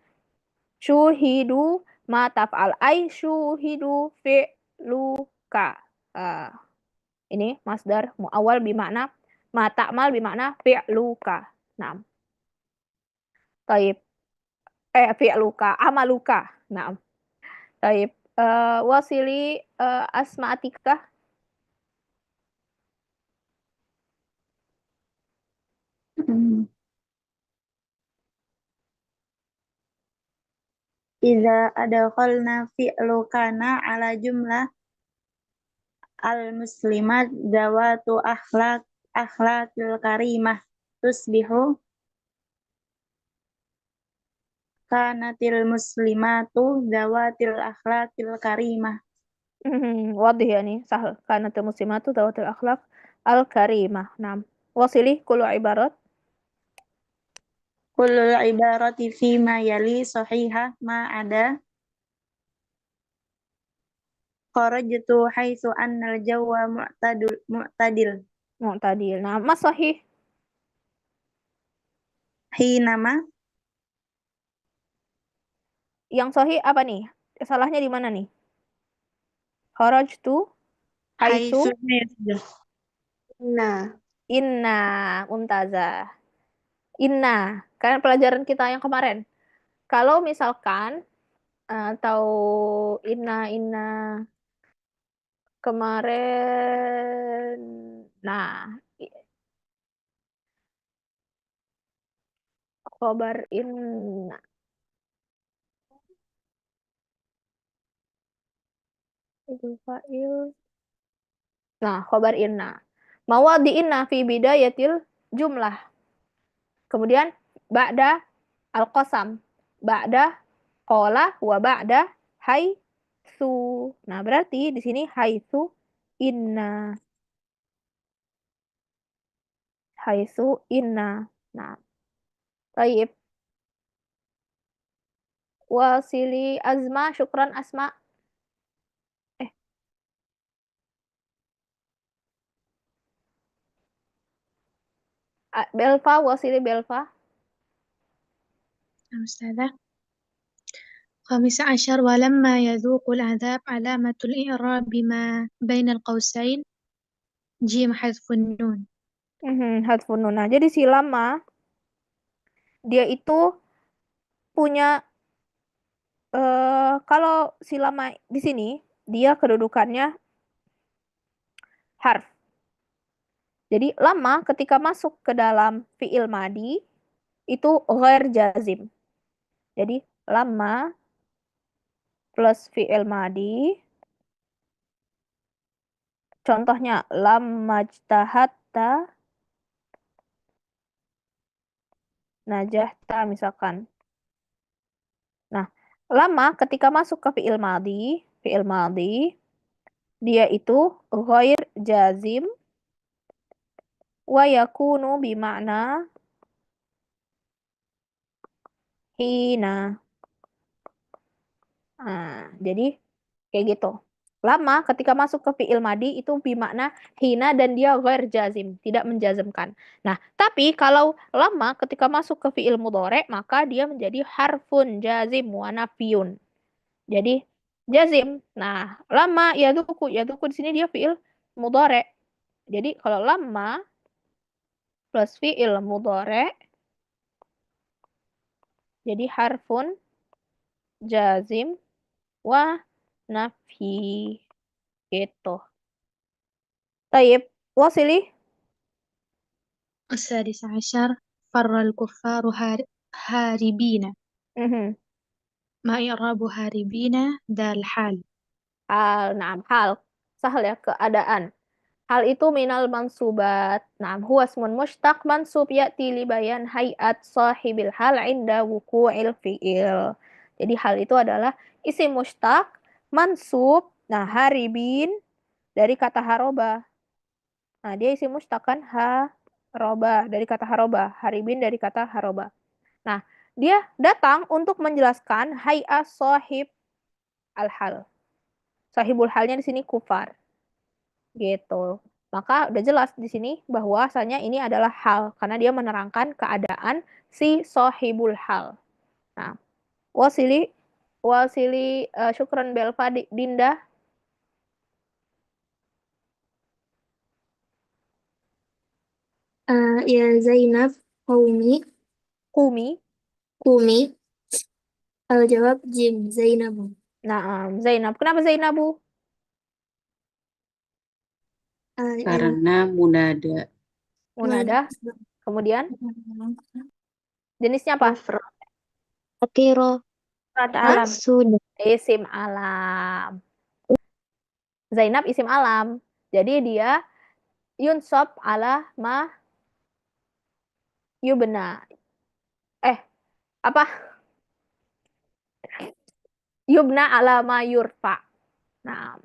Syuhidu ma taf'al ay syuhidu fi'luka. Ini masdar muawwal bimakna ma ta'mal bimakna fi'luka. Nah. Taib. Fi'luka, amaluka. Nah. Taib. Wasili asma'atika.
Idza adkhalna fi'lu kana ala jumlah al-muslimat zawatu akhlaqil karimah tusbihu kanatil muslimatu zawatil akhlaqil karimah.
Wadih ya nih, sahal. Kanatil muslimatu zawatil akhlaq al-karimah. Nah, wasili kullu ibarat.
Kullul ibarati fi ma yali sahihah ma ada kharajtu haitsu annal jawwa mu'tadil.
Nah, mas sahih.
Hinama.
Yang sahih apa nih? Salahnya di mana nih? Kharajtu haitsu Inna mumtazah. Inna, kan pelajaran kita yang kemarin. Kalau misalkan atau inna kemarin, nah khobar inna. Itu fa'il. Nah, khobar inna. Mawadi inna fi bidayatil jumlah. Kemudian ba'da al-qasam. Ba'da qala wa ba'da haitsu. Nah, berarti di sini haitsu inna. Haitsu inna. Nah, baik. Wasili azma, syukran asma. Belva, wasili Belva.
أستاذة. 15 ولما يذوق العذاب علامة الإعراب بما بين القوسين جيم حذف النون.
Hadfun nun. Nah, jadi si lama dia itu punya kalau si lama di sini dia kedudukannya harf. Jadi lama ketika masuk ke dalam fi'il madi itu ghair jazim. Jadi lama plus fi'il madi. Contohnya lamma ijtahadta najahta misalkan. Nah, lama ketika masuk ke fi'il madi dia itu ghair jazim wa yakunu bimakna hina. Nah, jadi kayak gitu. Lama ketika masuk ke fi'il madi itu bimakna hina dan dia ghair jazim, tidak menjazmkan. Nah, tapi kalau lama ketika masuk ke fi'il mudhari maka dia menjadi harfun jazim wa nafiyun. Jadi jazim. Nah, lama yaduku di sini dia fi'il mudhari. Jadi kalau lama plus fi'il mudhari jadi harfun jazim wa nafi. Gitu. Taib, wasili.
16 فر الكفار هاربين. ما إعراب هاربين دال حال.
Nah, hal. Sahal ya, keadaan. Hal itu minal mansubat. Nah, huwa ismun mushtaq mansub ya'ti li bayan hayat sahibil hal inda wuku'il fi'il. Jadi hal itu adalah isim mushtaq mansub. Nah, haribin dari kata haroba. Nah, dia isim mushtaq kan haroba dari kata haroba. Haribin dari kata haroba. Nah, dia datang untuk menjelaskan hayat sahib al-hal. Sahibul halnya di sini kufar. gitu. Maka udah jelas di sini bahwasanya ini adalah hal karena dia menerangkan keadaan si sohibul hal. Nah, wasili syukran Belva Dinda.
Ya Zainab, Kumi, al-jawab Jim, Zainabu.
Nah, Zainab. Kenapa Zainabu?
Karena munada.
Munada. Kemudian jenisnya apa?
Akhiro.
Alam.
Sudah.
Isim alam. Zainab isim alam. Jadi dia yunsab ala ma yubna. Apa? Yubna ala ma yurfa. Nah,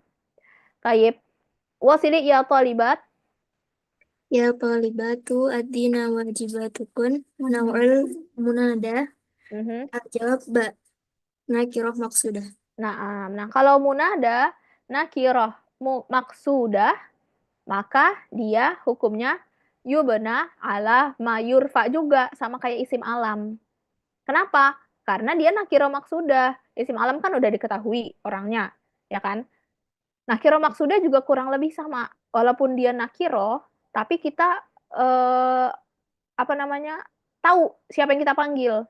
tayyib. Wasili ya talibat.
Ya talibatu ad-dina wajibatukun naw'ul munada. Al-jawab ba. Nakirah maksudah.
Nah, kalau munada nakirah maksudah, maka dia hukumnya yubna ala ma yurfa juga sama kayak isim alam. Kenapa? Karena dia nakirah maksudah. Isim alam kan udah diketahui orangnya, ya kan? Nakirah maksudah juga kurang lebih sama. Walaupun dia nakirah, tapi kita tahu siapa yang kita panggil.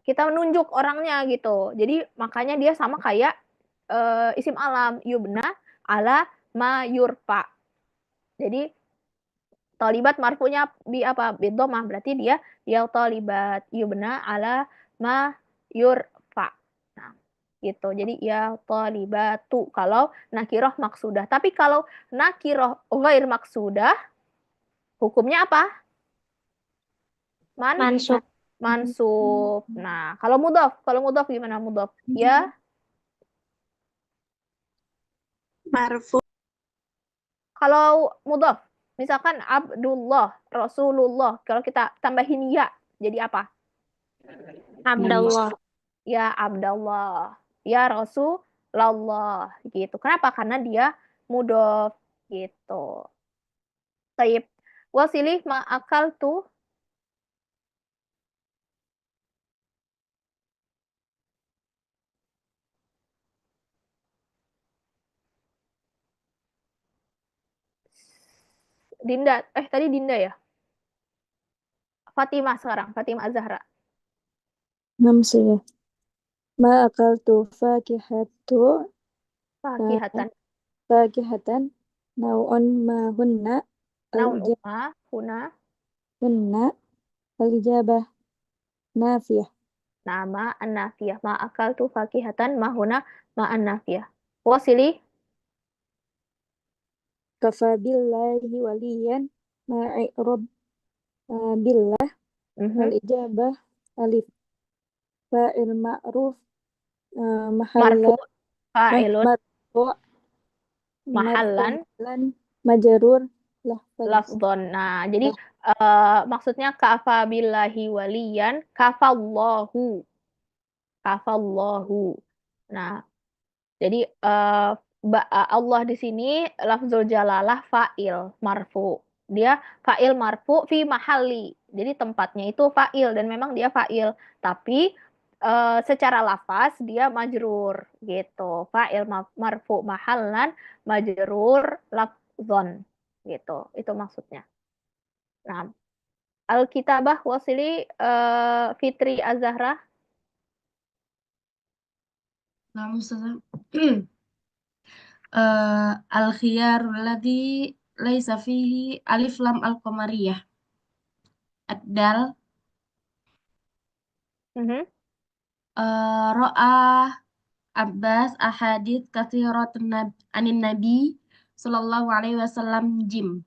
Kita menunjuk orangnya gitu. Jadi makanya dia sama kayak isim alam yubna ala ma yurfa. Jadi talibat marfunya bi apa? Bi dhammah, berarti dia ya talibat yubna ala ma yurfa. Nah, gitu. Jadi ya talibatu kalau nakirah maksudah. Tapi kalau nakirah ghair maksudah hukumnya apa?
Mansub.
Mansub. Nah, kalau mudhaf gimana mudhaf? Ya
marfu.
Kalau mudhaf, misalkan Abdullah, Rasulullah, kalau kita tambahin ya, jadi apa?
Abdallah.
Ya Abdallah, ya Rasulullah, gitu. Kenapa? Karena dia mudhaf, gitu. Taib. Wasilih ma akal tuh. Dinda, tadi Dinda ya? Fatimah sekarang, Fatimah Az-Zahra.
Namsiyah. Ma akaltu fakihatan nau'un ma hunna al-ijabah nafiyah.
Nama an-nafiyah. Ma akaltu fakihatan mahuna ma an-nafiyah. Wasili
Kafa billahi waliyan ma'i'rab billah al-ijabah alif fa'il ma'ruf mahallan
mahallan
majrur
lafdhon. Nah, jadi maksudnya kafa billahi waliyan kafallahu. Nah, jadi Allah di sini lafzul jalalah fa'il marfu. Dia fa'il marfu fi mahalli. Jadi tempatnya itu fa'il dan memang dia fa'il, tapi secara lafaz dia majrur gitu. Fa'il marfu mahallan majrur lafzon gitu. Itu maksudnya. Nah, Al-Kitabah wasili Fitri Az-Zahra.
Nah, Ustazah. Al-khiyar alladhi laisa fihi alif lam al-qamariyah. Ad-dal. Ra'a Abbas ahadits katsiratun anin Nabi sallallahu alaihi wasallam jim.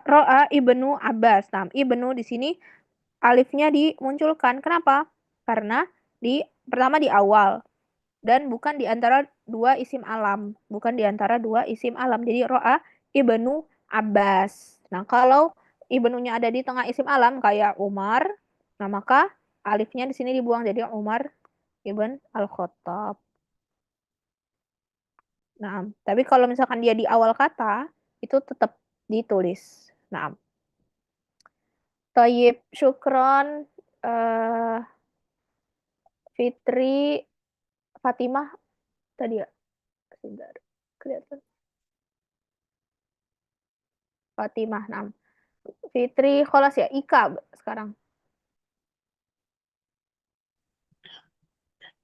Ro'a Ibnu Abbas. Nah, Ibnu di sini alifnya dimunculkan. Kenapa? Karena pertama di awal dan bukan di antara dua isim alam. Jadi Ro'a Ibnu Abbas. Nah, kalau Ibnunya ada di tengah isim alam kayak Umar, nah maka alifnya di sini dibuang jadi Umar Ibn Al-Khattab. Nah, tapi kalau misalkan dia di awal kata, itu tetap ditulis. Nah, Tayyib, syukron, Fitri, Fatimah, tadi ya, sebentar, kelihatan. Fatimah, nah. Fitri, kholas ya, Ika sekarang.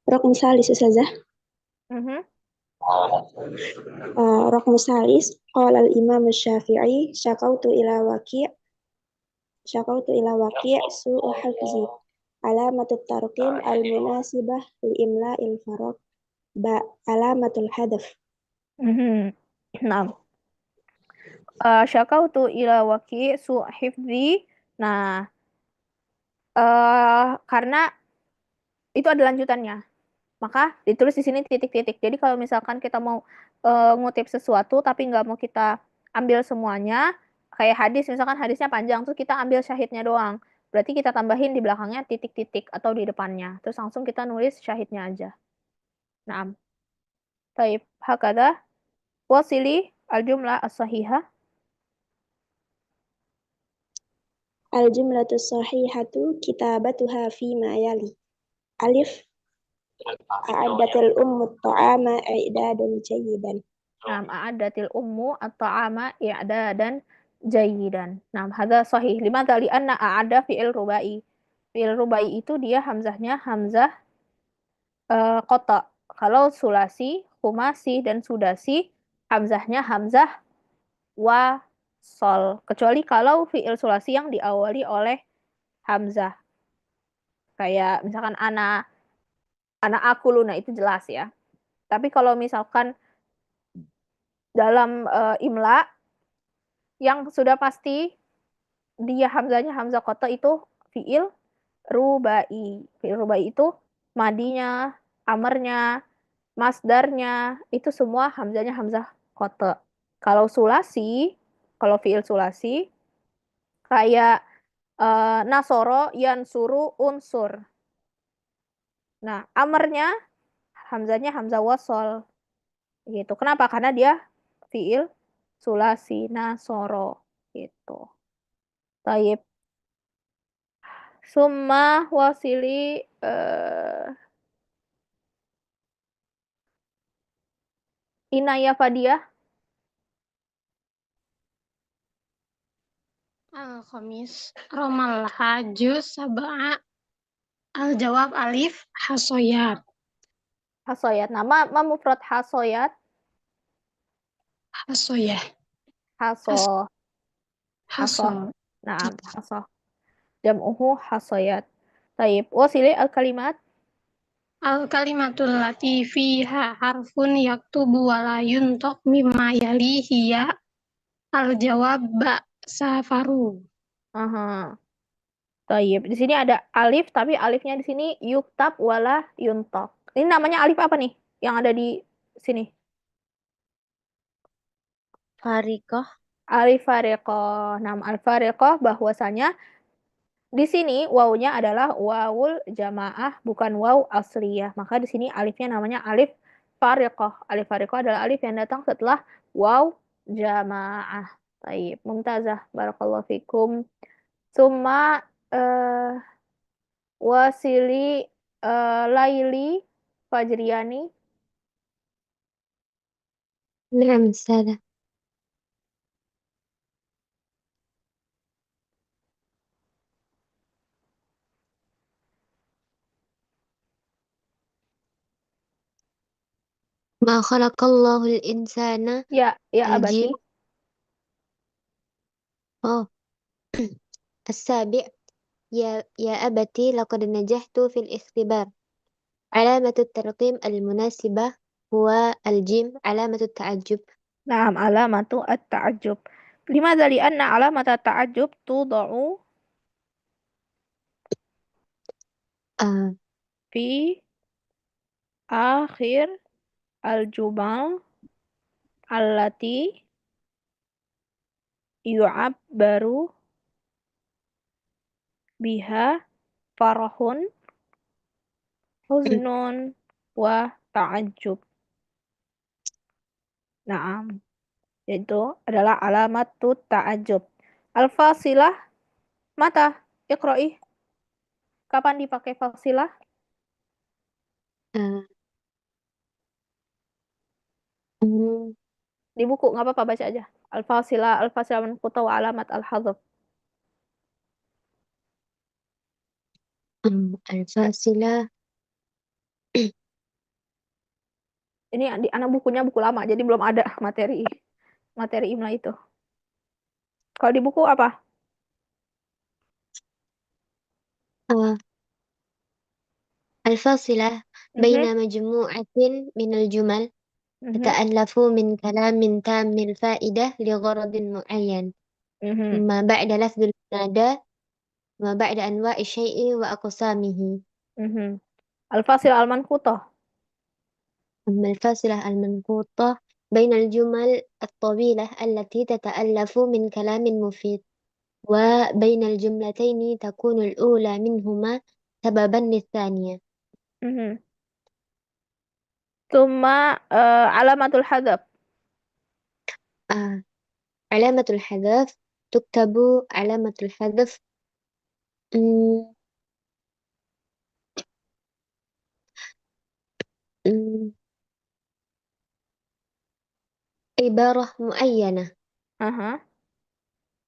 Rokm salis Ustazah.
Mhm.
Rokm salis qala al-Imam Syafi'i syakautu ila waqi' su'u hafzi alamatut tarqim al-munasibah li imla'il faraq alamatul hadaf.
Nah, syakautu ila waqi' su' hifzi. Nah, karena itu ada lanjutannya, maka ditulis di sini titik-titik. Jadi kalau misalkan kita mau ngutip sesuatu tapi nggak mau kita ambil semuanya, kayak hadis, misalkan hadisnya panjang, terus kita ambil syahidnya doang. Berarti kita tambahin di belakangnya titik-titik atau di depannya. Terus langsung kita nulis syahidnya aja. Nah, baik, hakada wasili al-jumlah as-sahihah.
Al-jumlatu sahihatu kitabatuha fi ma yali. Alif a'addatil ummu ta'ama i'dadan jayyidan.
Nah, a'addatil ummu at-ta'ama i'dadan jayyidan. Nah, hadza sahih. Limadza li'anna a'adda fi'il rubai. Fi'il rubai itu dia hamzahnya hamzah qata. Kalau sulasi, khumasi dan sudasi hamzahnya hamzah wasol. Kecuali kalau fi'il sulasi yang diawali oleh hamzah. Kayak misalkan ana akuluna itu jelas ya. Tapi kalau misalkan dalam imla yang sudah pasti dia hamzahnya hamzah qata itu fi'il rubai. Fi'il rubai itu madinya, amarnya, masdarnya itu semua hamzahnya hamzah qata. Kalau sulasi, kalau fi'il sulasi kayak nasoro, yansuru, unsur. Nah, amarnya hamzahnya hamzah wasol. Gitu. Kenapa? Karena dia fi'il sulasi nasoro gitu. Taib. Summa wasili Inaya Fadiah.
Al-Khamis Romal Hajus Sab'a Al-Jawab Alif Hasoyat.
Hasoyat. Nama mufrad hasoyat.
Hasoyah.
Haso.
Haso.
Nah, haso. Jam'uhu hasoyat. Taib. Wasili al-kalimat.
Al-kalimatul lati fiha harfun yaktubu wala yuntok mimma yalihi ya. Al-jawab ba safaru.
Aha. Taib. Di sini ada alif, tapi alifnya di sini yuktab wala yuntok. Ini namanya alif apa nih yang ada di sini?
Fariqah.
Alif fariqah. Nama alif fariqah bahwasanya di sini wawunya adalah wawul jamaah, bukan waw asliyah. Maka di sini alifnya namanya alif fariqah. Alif fariqah adalah alif yang datang setelah waw jamaah. Baik, mumtazah. Barakallahu fikum. Summa wasili Laili Fajriani.
نعم أستاذة. ما خلق الله الإنسان
Ya abati.
الجيم السابع يا أبتي لقد نجحت في الاختبار. علامة الترقيم المناسبة هو الجيم علامة التعجب.
نعم علامة التعجب. لماذا؟ لأن علامة التعجب توضع في آخر الجمل التي يعبر بها فرح حزن وتعجب. Naam. Itu adalah alamatut ta'ajub. Al-fasilah mata iqra'i. Kapan dipakai fasilah?
آه، أم،
Di buku nggak apa-apa baca aja. Al-fasilah manqutah wa alamat al-hadzf.
الفاصلة
Ini di anak bukunya buku lama jadi belum ada materi imla itu. Kalau di buku apa?
آه، الفاصلة
Mhm,
بين مجموعة من الجمل
mhm,
تتألف من كلام تام الفائدة لغرض معين
mhm,
ما بعد لفظ المنادى ما بعد أنواع الشيء وأقسامه.
mhm. Al-fasilah al-manqutah.
أما الفاصلة المنقوطة بين الجمل الطويلة التي تتألف من كلام مفيد وبين الجملتين تكون الأولى منهما سببا للثانية.
Mhm. Tsumma alamatul hadzf.
آه. علامة الحذف تكتب علامة الحذف مم، مم، عبارة معينة
Aha.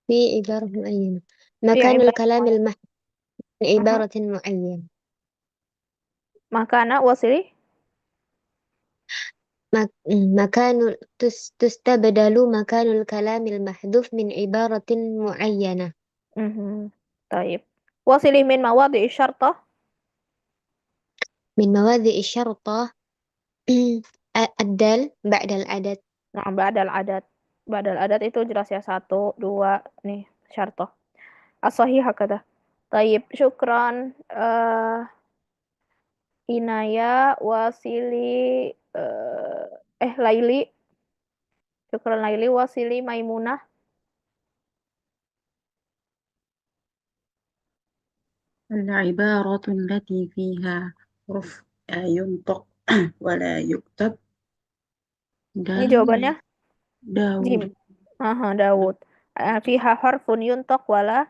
في عبارة معينة
Fi
مكان
ibarat
الكلام
muayyan.
المحذوف من
Aha.
عبارة معينة
Makana wasili.
مكان تستبدل مكان الكلام المحذوف من عبارة معينة
Mhm. Taib. Wasili min mawadi'i syartah.
من مواضع الشرطة الدال بعد العدد.
Nah, badal adat. Badal adat itu jelas ya 1, 2 nih syartah. As-sahih hakada. Taib, syukran Inaya wasili Laili. Syukran Laili wasili Maimunah.
العبارة التي فيها حرف ينطق ولا يكتب
Ini
دال
jawabannya
داود
Jim. Aha, Dawud. Fiha harfun yuntak wala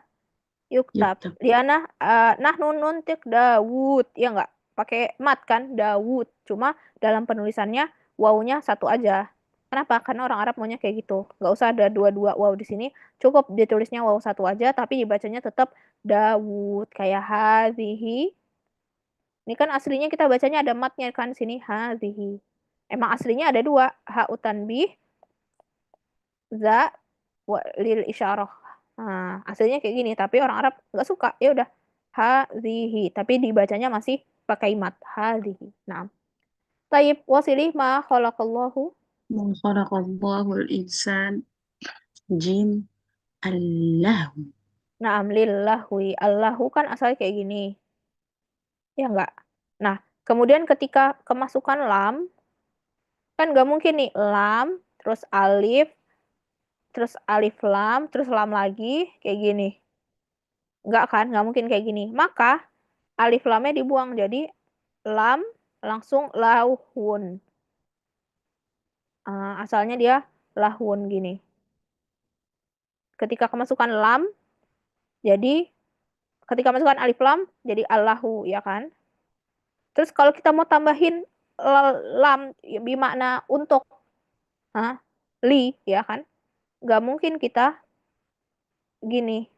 yuktab.
يكتب
Liana nahnu nuntik Dawud. Ya enggak? Pakai mat kan? Dawud. Cuma dalam penulisannya wawunya satu aja. Kenapa? Karena orang Arab maunya kayak gitu. Nggak usah ada dua-dua waw di sini. Cukup ditulisnya waw satu aja, tapi dibacanya tetap Dawud. Kayak hazihi. Ini kan aslinya kita bacanya ada matnya kan di sini. Hazihi. Emang aslinya ada dua. Ha utanbih, za, lil isyarah. Nah, aslinya kayak gini, tapi orang Arab nggak suka. Ya udah, hazihi, tapi dibacanya masih pakai mat. Hazihi. Nah, taib wasilih ma khalaqallahu.
ما خلق الله الإنسان جيم اللهو
Naam lillahwi. Allahu kan asalnya kayak gini. Ya enggak? Nah, kemudian ketika kemasukan lam, kan nggak mungkin nih lam, terus alif lam, terus lam lagi, kayak gini. Enggak kan? Nggak mungkin kayak gini. Maka alif lamnya dibuang jadi lam langsung lauhun. Asalnya dia lahun gini. Ketika kemasukan lam, jadi ketika masukkan alif lam jadi allahu ya kan. Terus kalau kita mau tambahin lam ya, bermakna untuk, li ya kan. Nggak mungkin kita gini.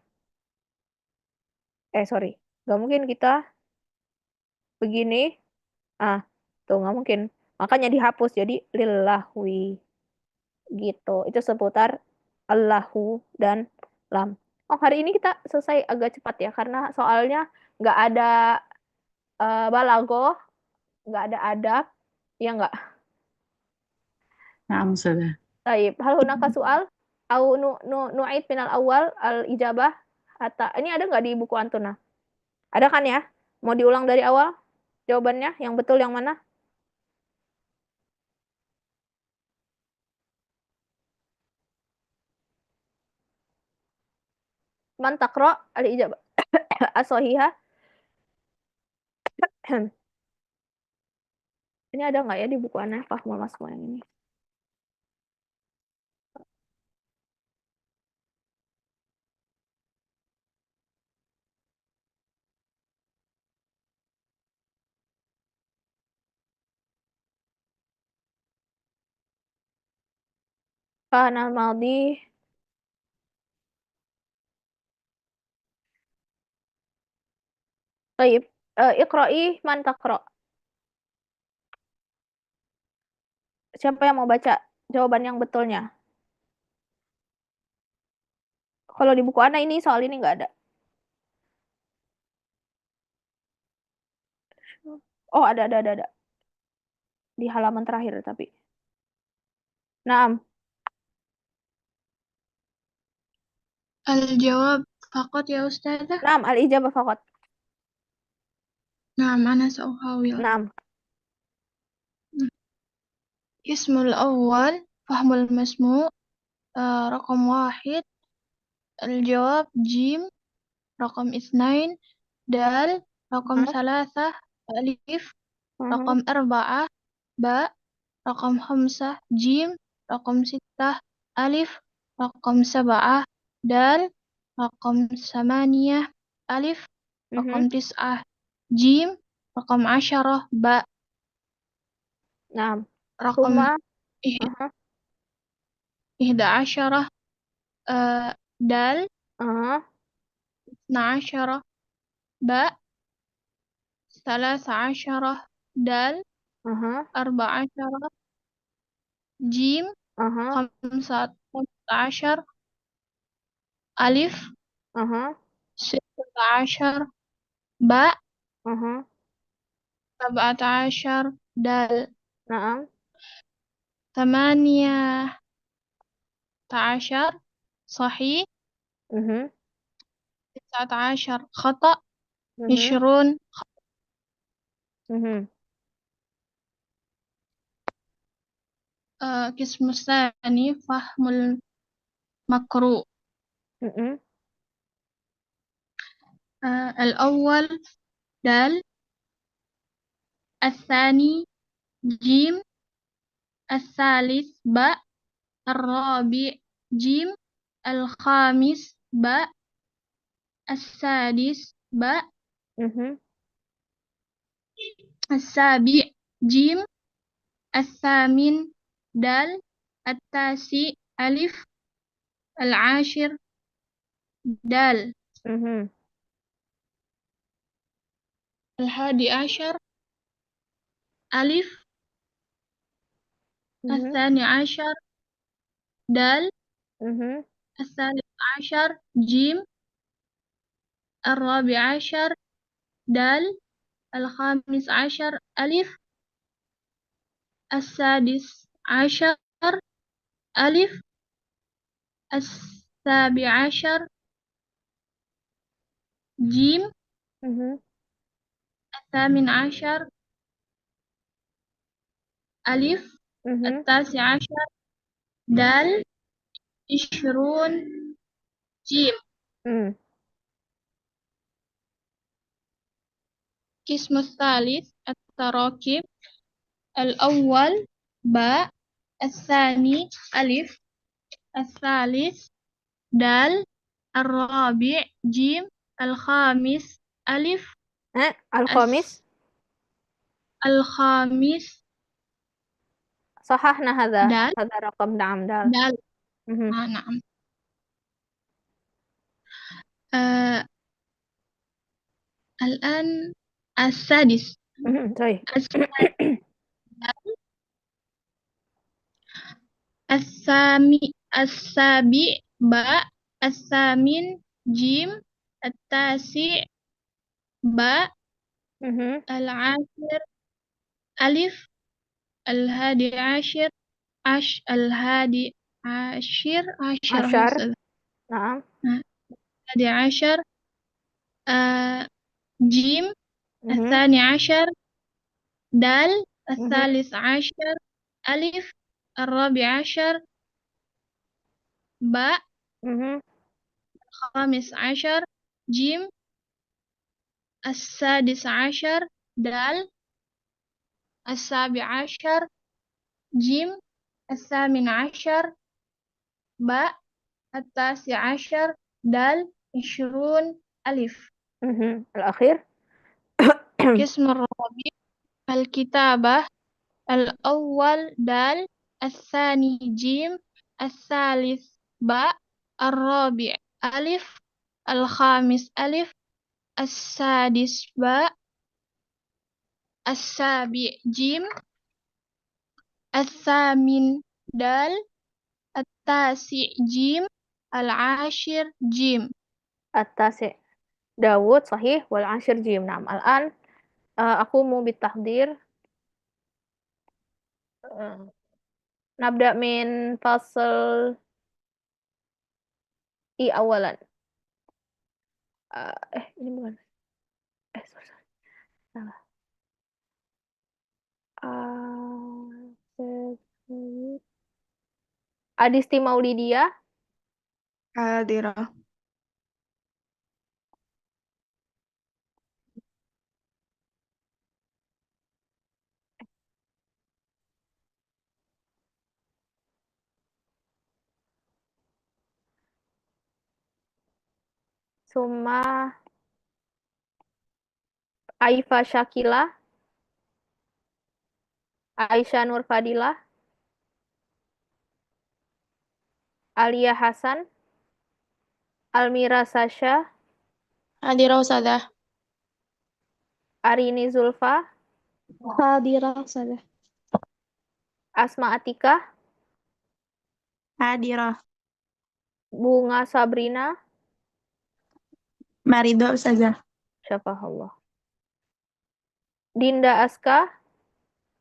Sorry. Nggak mungkin kita begini. Tuh nggak mungkin. Makanya dihapus jadi lillahwi. Gitu. Itu seputar Allahu dan lam. Oh, hari ini kita selesai agak cepat ya karena soalnya nggak ada balagoh, nggak ada adab, ya nggak.
نعم أستاذة.
Taib. Hal hunaka soal? Au nu'id minal awal al ijabah hatta. Ini ada nggak di buku Antuna? Ada kan ya? Mau diulang dari awal? Jawabannya yang betul yang mana? Man taqra al ijabah as-sahihah. Ini ada nggak ya di buku Anah Fahmul Masmu yang ini? kana al-madi. Baik, iqra'i man taqra. Siapa yang mau baca jawaban yang betulnya? Kalau di buku Ana ini soal ini nggak ada. Oh, ada. Di halaman terakhir tapi. Naam.
Al-jawab faqat ya Ustazah.
Naam, al-ijabah faqat.
Naam, ana sa'uhawil.
Naam.
Ismul awal, fahmul masmu', raqam 1, al-jawab jim, raqam 2, dal, raqam 3, alif, raqam 4, ba, raqam 5, jim, raqam 6, alif, raqam 7, dal, raqam 8, alif, raqam 9, jim, raqam 10, ba.
Naam.
رقم
Summa.
11 دال 12 باء 13 دال 14 جيم 15 ألف 16 باء 17 دال
Naam.
18 صحيح 19 خطأ 20 قسم الثاني فهم المقروء الأول دال الثاني جيم الثالث باء الرابع جيم الخامس باء السادس باء السابع جيم الثامن دال التاسع ألف العاشر دال الحادي عشر ألف الثاني عشر دال الثالث عشر جيم الرابع عشر دال الخامس عشر ألف السادس عشر ألف السابع عشر جيم الثامن عشر ألف التاسع عشر دال 20 جيم القسم الثالث التراكيب الأول باء الثاني ألف الثالث دال الرابع جيم الخامس ألف
الخامس
الخامس
صححنا هذا
دال
هذا رقم نعم دال
نعم الآن السادس
طيب
السابع باء الثامن جيم التاسع باء العاشر ألف الهادي عشر الهادي عشر
نعم
الهادي عشر جيم الثاني عشر دال الثالث عشر ألف الرابع عشر باء الخامس عشر جيم السادس عشر دال السابع عشر جيم الثامن عشر باء التاسع عشر دال 20 ألف
الأخير
قسم الرابع الكتابة الأول دال الثاني جيم الثالث باء الرابع ألف الخامس ألف السادس باء السابع جيم الثامن دال التاسع جيم العاشر جيم
التاسع داود صحيح والعاشر جيم. نعم الآن أقوم بالتحضير. نبدأ من فصل أولا. ini bukan. Sorry. Salah. Adisti Maulidia.
Hadirah.
Suma Aifa Shakila, Aisyah Nur Fadilah, Alia Hasan, Almira Sasha,
Hadirah Ustazah.
Arini Zulfa,
Hadirah Ustazah.
Asma Atika,
Hadirah.
Bunga Sabrina,
Marido Ustazah.
Syafahullah. Dinda Aska,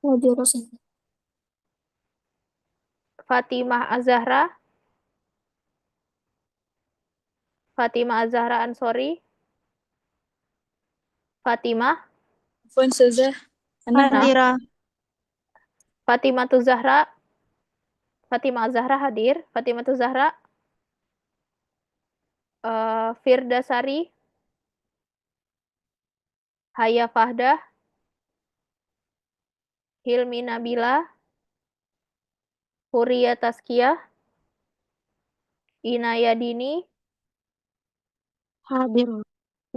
Hadirah Ustazah.
Fatimah Azahra, Fatimah Azahra Ansori, Fatimah,
Ustazah.
Hadirah.
Fatimah Zahra, Fatimah Zahra hadir, Fatimah Zahra, Firda Sari, Haya Fahdah, Hilmi Nabila, Huria Tazkiyah, Inaya Dini,
Hadirah.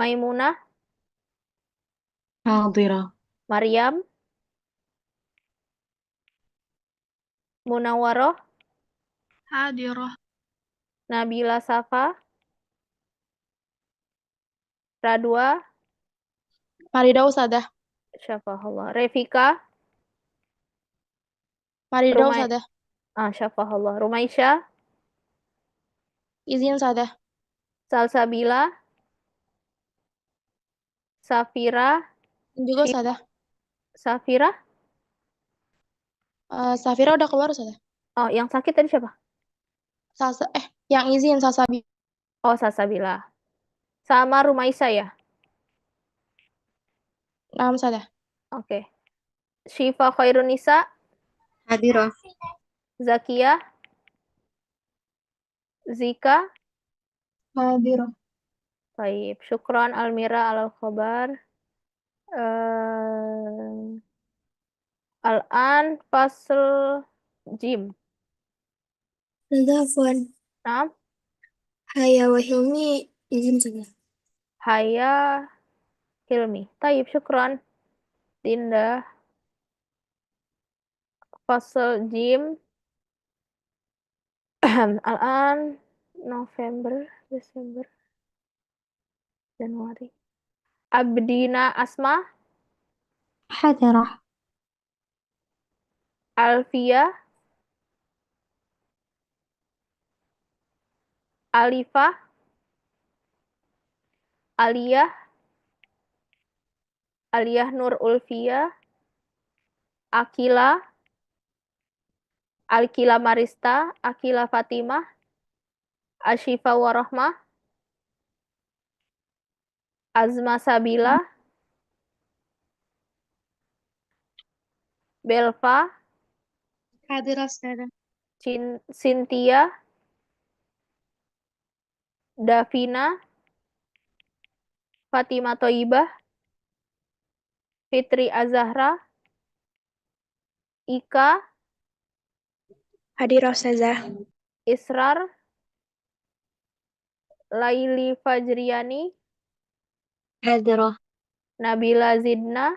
Maimunah,
حاضرة
Maryam, Munawaroh,
Hadirah.
Nabila Safa, Radwa,
Maridah Ustazah.
Syafahullah, Revika,
Maridah Ustazah.
Syafahullah, Rumaisya,
Izin Ustazah.
Salsabila, Safira,
Juga Ustazah.
Safira,
Safira udah keluar Ustazah.
oh yang sakit tadi siapa?
Yang izin Sasabi.
Oh Salsabila, sama Rumaisa ya?
Nah, Ustazah.
Oke. Syifa Khairunisa,
Hadirah.
Zakia, Zika,
Hadirah.
Baik, syukran Almira alal khabar. Al-an fasl jim.
Afwan.
Naam.
Haya wa Hilmi izin saja.
Haya Hilmi. Taib, syukran. Dinda. Fasl jim. Al-an November, Desember, Januari. Abdina Asma,
Hadirah.
Alfia, Alifah, Aliyah, Aliyah Nur Ulfia, Akila, Alkila Marista, Akila Fatimah, Ashifa Warahmah, Azma Sabila, Belva,
Hadirah Ustazah.
Cynthia, Davina, Fatimah Toibah, Fitri Azahra, Ika,
Hadirah Ustazah.
Israr, Laili Fajriani,
Hadirah.
Nabila Zidna,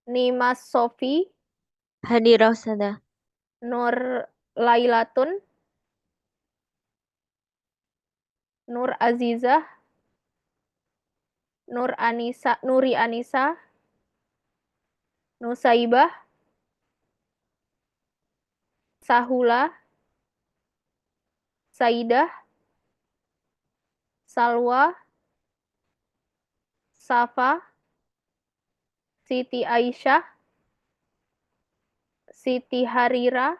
Nimas Sofi,
Hadirah Ustazah.
Nur Lailatun, Nur Azizah, Nuri Anisa, Nusaibah, Sahula, Saidah, Salwa, Safa, Siti Aisyah, Siti Harira,